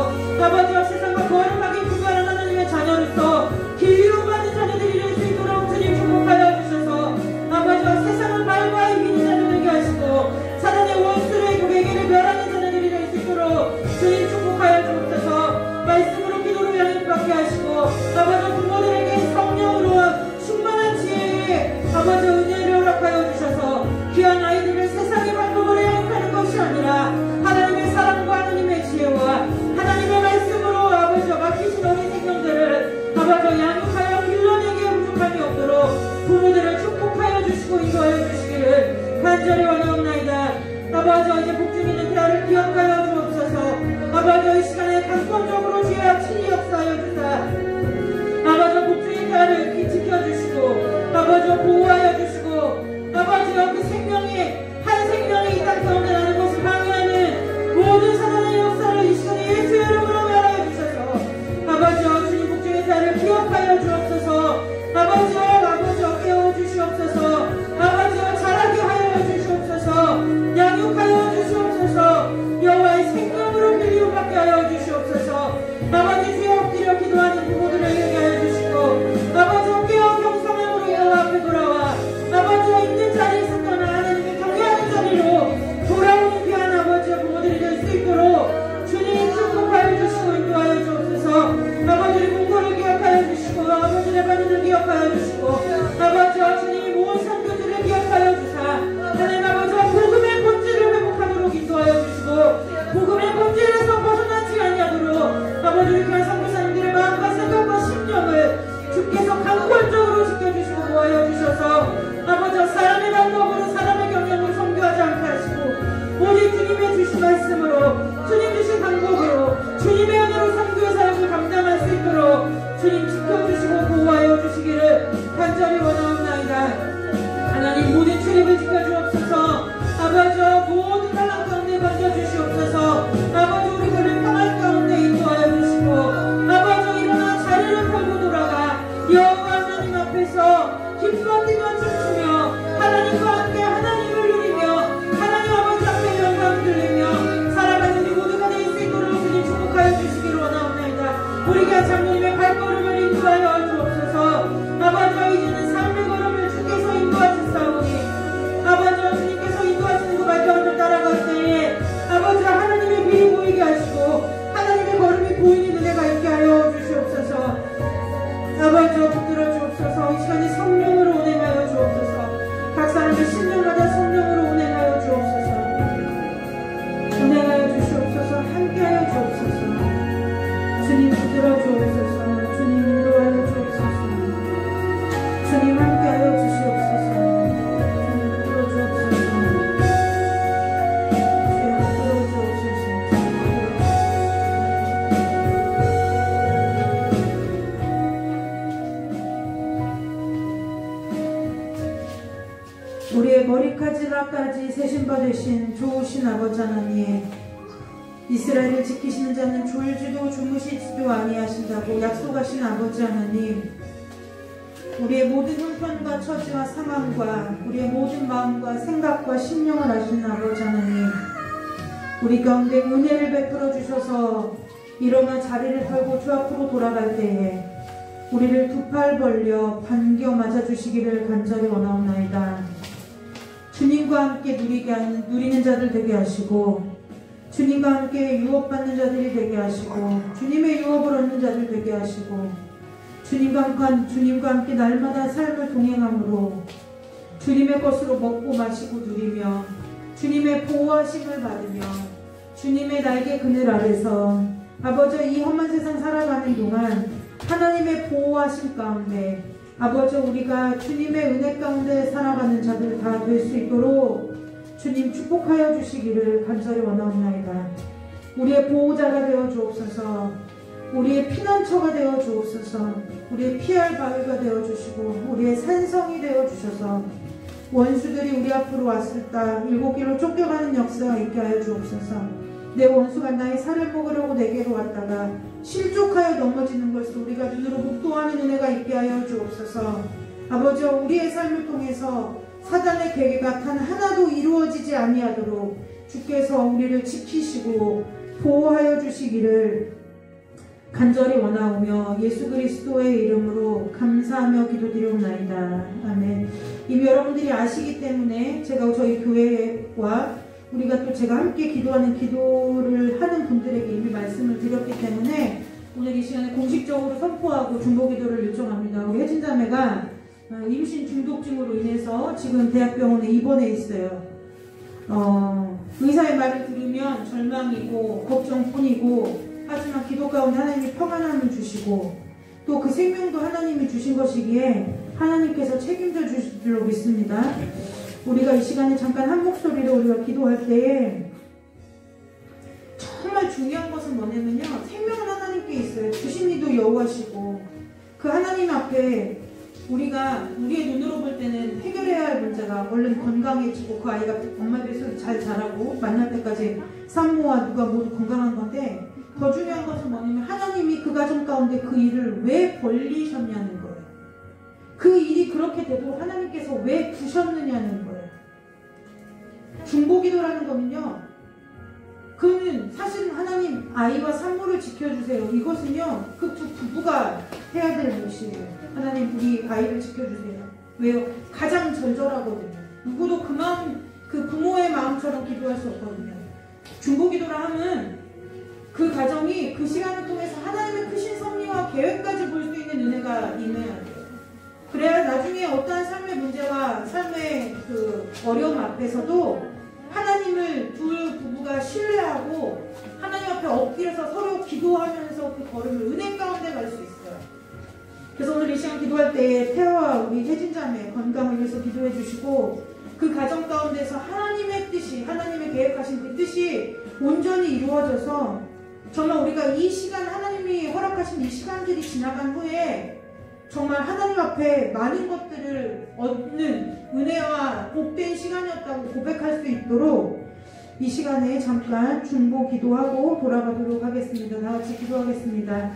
아버지 세상과 거룩하게 분별하는 하나님의 자녀로서 기름받는 자녀들이 될 수 있도록 주님 축복하여 주셔서 아버지 세상을 말과 이기는 자들 되게 하시고 사단의 원수의 고개를 멸하는 자녀들이 될 수 있도록 주님 축복하여 주옵소서. 말씀으로 기도로 양육받게 하시고 아버지 부모들에게 성령으로 충만한 지혜에 아버지 은혜를 허락하여 주셔서 귀한 아이들을 세상의 방법으로 양육하는 것이 아니라 하나님의 사랑과 하나님의 지혜와 하나님의 말씀으로 아버지 맡기신 어린 생명들을 아버지 양육하여 길러내기에 부족함이 없도록 부모들을 축복하여 주시고 인도하여 주시기를 간절히 원하옵나이다. 아버지, 이제 복중 있는 대화를 기억하여 주옵소서. 아버지, 이 시간에 강권적으로 주여 친히 역사하여 주사 아버지 복중의 대화를 지켜주시고 아버지 보호하여 주시고 아버지 그 생명이 한 생명이 이 땅 가운데 나는 것을 방해하는 모든 사단의 역사를 이 시간에 예수의 이름으로 멸하여 주셔서 아버지 주님 복중의 대화를 기억하여 주옵소서. 아버지 깨워 주시옵소서. 아버지 자라게 하여 주시옵소서. 양육하여 주시옵소서. 여호와의 생명으로 길리움받게 하여 주시옵소서. 아버지 주여 엎드려 기도하는 부모들을 회개하여 주시고 아버지 깨어 경성함으로 하여 주시옵소서. 주여 주옵소서. 우리의 머리카락까지 세심받으신 좋으신 아버지 하나님, 이스라엘을 지키시는 자는 졸지도 주무시지도 아니하신다고 약속하신 아버지 하나님, 우리의 모든 형편과 처지와 상황과 우리의 모든 마음과 생각과 심령을 아시는 아버지 하나님, 우리 가운데 은혜를 베풀어 주셔서 일어나 자리를 털고 주 앞으로 돌아갈 때에 우리를 두 팔 벌려 반겨 맞아주시기를 간절히 원하옵나이다. 주님과 함께 누리는 자들 되게 하시고, 주님과 함께 유업받는 자들이 되게 하시고, 주님의 유업을 얻는 자들 되게 하시고, 주님과 함께 날마다 삶을 동행함으로 주님의 것으로 먹고 마시고 누리며 주님의 보호하심을 받으며 주님의 날개 그늘 아래서 아버지 이 험한 세상 살아가는 동안 하나님의 보호하심 가운데 아버지 우리가 주님의 은혜 가운데 살아가는 자들 다 될 수 있도록 주님 축복하여 주시기를 간절히 원하옵나이다. 우리의 보호자가 되어 주옵소서. 우리의 피난처가 되어 주옵소서. 우리의 피할 바위가 되어 주시고 우리의 산성이 되어 주셔서 원수들이 우리 앞으로 왔을 때 일곱 길로 쫓겨가는 역사가 있게 하여 주옵소서. 내 원수가 나의 살을 먹으려고 내게로 왔다가 실족하여 넘어지는 것을 우리가 눈으로 목도하는 은혜가 있게 하여 주옵소서. 아버지 우리의 삶을 통해서 사단의 계획가 단 하나도 이루어지지 아니하도록 주께서 우리를 지키시고 보호하여 주시기를 간절히 원하오며 예수 그리스도의 이름으로 감사하며 기도드리옵나이다. 아멘. 이미 여러분들이 아시기 때문에 제가 저희 교회와 우리가 또 제가 함께 기도하는 기도를 하는 분들에게 이미 말씀을 드렸기 때문에 오늘 이 시간에 공식적으로 선포하고 중보기도를 요청합니다. 우리 혜진자매가 임신 중독증으로 인해서 지금 대학병원에 입원해 있어요. 의사의 말을 들으면 절망이고 걱정뿐이고, 하지만 기도 가운데 하나님이 평안함을 주시고 또 그 생명도 하나님이 주신 것이기에 하나님께서 책임져 주실 줄로 믿습니다. 우리가 이 시간에 잠깐 한 목소리로 우리가 기도할 때에 정말 중요한 것은 뭐냐면요, 생명은 하나님께 있어요. 주신 이도 여호와시고 그 하나님 앞에 우리가 우리의 눈으로 볼 때는 해결해야 할 문제가 얼른 건강해지고 그 아이가 엄마 뱃속에 잘 자라고 만날 때까지 산모와 누가 모두 건강한 건데, 더 중요한 것은 뭐냐면 하나님이 그 가정 가운데 그 일을 왜 벌리셨냐는 거예요. 그 일이 그렇게 되도록 하나님께서 왜 두셨느냐는 거예요. 중보기도라는 거는요, 그는 사실은 하나님 아이와 산모를 지켜주세요. 이것은요 그 두 부부가 해야 될 것이에요. 하나님 우리 아이를 지켜주세요. 왜요? 가장 절절하거든요. 누구도 그 마음, 그 부모의 마음처럼 기도할 수 없거든요. 중보기도라 하면 그 가정이 그 시간을 통해서 하나님의 크신 섭리와 계획까지 볼 수 있는 은혜가 임해야 돼요. 그래야 나중에 어떠한 삶의 문제와 삶의 그 어려움 앞에서도 하나님을 두 부부가 신뢰하고 하나님 앞에 엎드려서 서로 기도하면서 그 걸음을 은혜 가운데 갈 수 있어요. 그래서 오늘 이 시간 기도할 때에 태아와 우리 혜진자매 건강을 위해서 기도해 주시고, 그 가정 가운데서 하나님의 뜻이, 하나님의 계획하신 그 뜻이 온전히 이루어져서 정말 우리가 이 시간, 하나님이 허락하신 이 시간들이 지나간 후에 정말 하나님 앞에 많은 것들을 얻는 은혜와 복된 시간이었다고 고백할 수 있도록 이 시간에 잠깐 중보 기도하고 돌아가도록 하겠습니다. 다 같이 기도하겠습니다.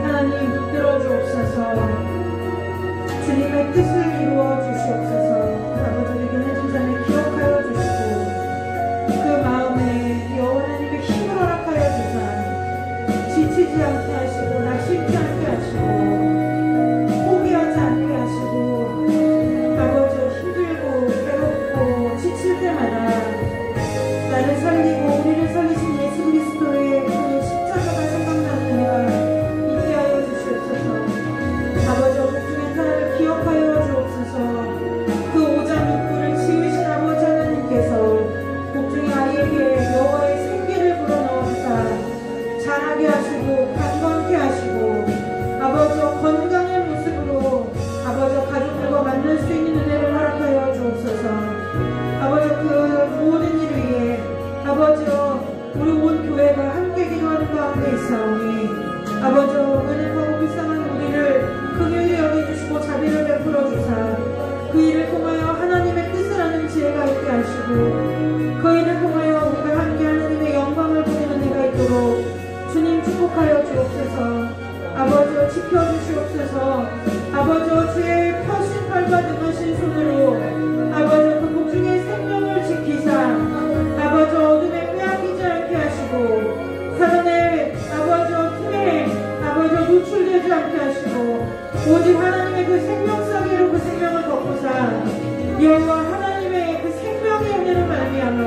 하나님 붙들어 주옵소서. 주님의 뜻을 이루어 주시옵소서. 아버지에게 해준 자를 기억하여 주시고 그 마음에 여호와님의 힘을 허락하여 주사 지치지 않게 하시고 낙심치 않게 하시고 포기하지 않게 하시고, 아버지 힘들고 괴롭고 지칠 때마다 나를 살리고 우리를 살리신 예수 그리스도의 그 십자가가 생각나는 은혜가 있게 하여 주시옵소서. 아버지 어둠 중에 하나를 기억하여 주옵소서. 그 일을 통하여 우리가 함께 하나님의 영광을 보는 은혜가 있도록 주님 축복하여 주옵소서. 아버지여 지켜주시옵소서. 아버지여 주의 펴신 팔과 능하신 손으로 아버지여 그 복중의 생명을 지키사 아버지여 어둠에 빼앗기지 않게 하시고 사단의 아버지여 틈에 아버지여 노출되지 않게 하시고 오직 하나님의 그 생명사기로 그 생명을 덮고사 여호와 하나님의 그 생명의 은혜로 말미암아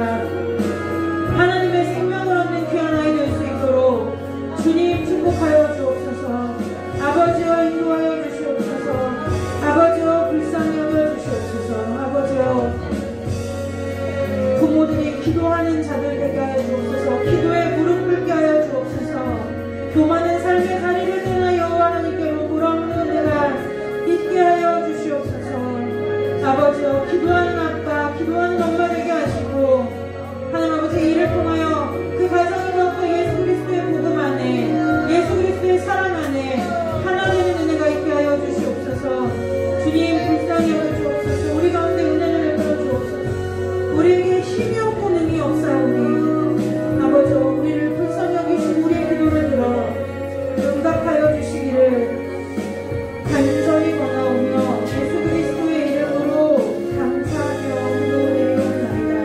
하나님의 생명을 얻는 귀한 아이 될 수 있도록 주님 축복하여 주옵소서. 아버지여 인도하여 주시옵소서. 아버지여 불쌍히 여겨 주시옵소서. 아버지여 부모들이 기도하는 자들 되게 하여 주옵소서. 기도에 무릎 꿇게 하여 주옵소서. 교만한 삶의 다리를 떠나 여호와 하나님께로 돌아오는 은혜가 있게 하여 주시옵소서. 아버지여 기도하는 아빠 기도하는 엄마 되게 하시고 하나님 아버지 이를 통하여 그 가정을 갖고 예수 그리스도의 복음 안에 예수 그리스도의 사랑 안에 하나 되는 은혜가 있게 하여 주시옵소서. 주님 불쌍히 여겨 주옵소서. 우리 가운데 은혜를 베풀어 주옵소서. 우리에게 힘이 없고 능이 없사오니 아버지여 우리를 불쌍히 여기신 우리의 기도를 들어 응답하여 주시기를 간절히 원하오며 예수 그리스도의 이름으로 감사하며 기도드리옵나이다.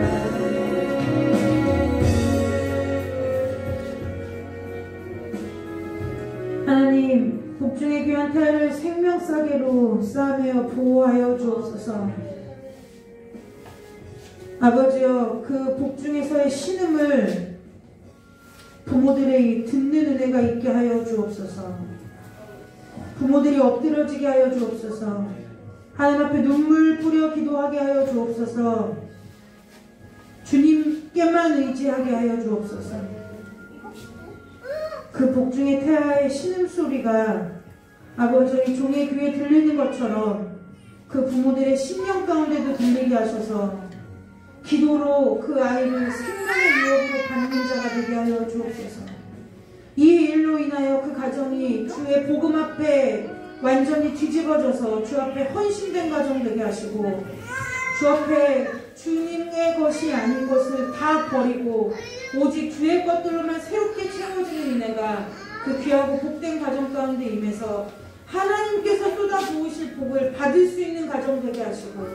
하나님 복중의 귀한 태아를 생명싸개로 쌓으며 보호하여 주옵소서. 아버지여 그 복중에서의 신음을 부모들의 듣는 은혜가 있게 하여 주옵소서. 부모들이 엎드러지게 하여 주옵소서. 하나님 앞에 눈물 뿌려 기도하게 하여 주옵소서. 주님께만 의지하게 하여 주옵소서. 그 복중의 태아의 신음소리가 아버지 이 종의 귀에 들리는 것처럼 그 부모들의 심령 가운데도 들리게 하셔서 기도로 그 아이를 생명의 유업으로 받는 자가 되게 하여 주옵소서. 이 일로 인하여 그 가정이 주의 복음 앞에 완전히 뒤집어져서 주 앞에 헌신된 가정 되게 하시고 주 앞에 주님의 것이 아닌 것을 다 버리고 오직 주의 것들로만 새롭게 채워지는 은혜가 그 귀하고 복된 가정 가운데 임해서 하나님께서 쏟아부으실 복을 받을 수 있는 가정 되게 하시고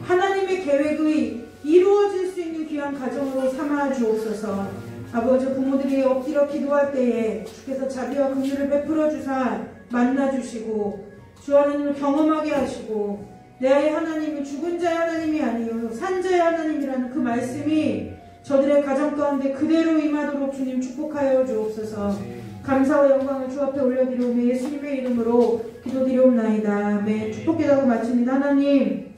하나님의 계획의 이루어질 수 있는 귀한 가정으로 삼아 주옵소서. 아버지 부모들이 엎드려 기도할 때에 주께서 자비와 긍휼을 베풀어 주사 만나 주시고 주 하나님을 경험하게 하시고 내 아이 하나님이 죽은 자의 하나님이 아니요 산 자의 하나님이라는 그 말씀이 저들의 가정 가운데 그대로 임하도록 주님 축복하여 주옵소서. 감사와 영광을 주 앞에 올려드리오며 예수님의 이름으로 기도드리옵나이다. 아멘. 축복기도하고 마칩니다. 하나님의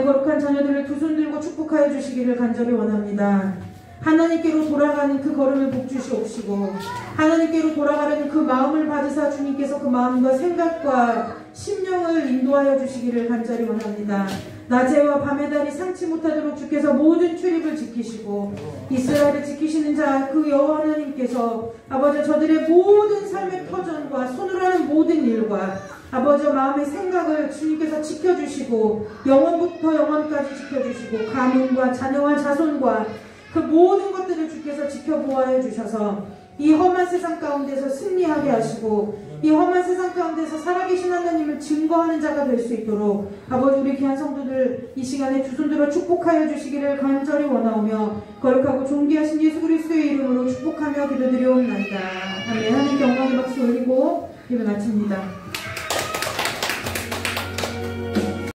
거룩한 자녀들을 두 손 들고 축복하여 주시기를 간절히 원합니다. 하나님께로 돌아가는 그 걸음을 복주시옵시고 하나님께로 돌아가려는 그 마음을 받으사 주님께서 그 마음과 생각과 심령을 인도하여 주시기를 간절히 원합니다. 낮에와 밤의 달이 상치 못하도록 주께서 모든 출입을 지키시고 이스라엘을 지키시는 자 그 여호와 하나님께서 아버지 저들의 모든 삶의 터전과 손으로 하는 모든 일과 아버지 마음의 생각을 주님께서 지켜주시고 영원부터 영원까지 지켜주시고 가문과 자녀와 자손과 그 모든 것들을 주께서 지켜보아해 주셔서 이 험한 세상 가운데서 승리하게 하시고 이 험한 세상 가운데서 살아계신 하나님을 증거하는 자가 될 수 있도록 아버지 우리 귀한 성도들 이 시간에 두 손들어 축복하여 주시기를 간절히 원하오며 거룩하고 존귀하신 예수 그리스도의 이름으로 축복하며 기도드리옵나이다. 아멘. 하나님께 영광의 박수 올리고 예배 마칩니다.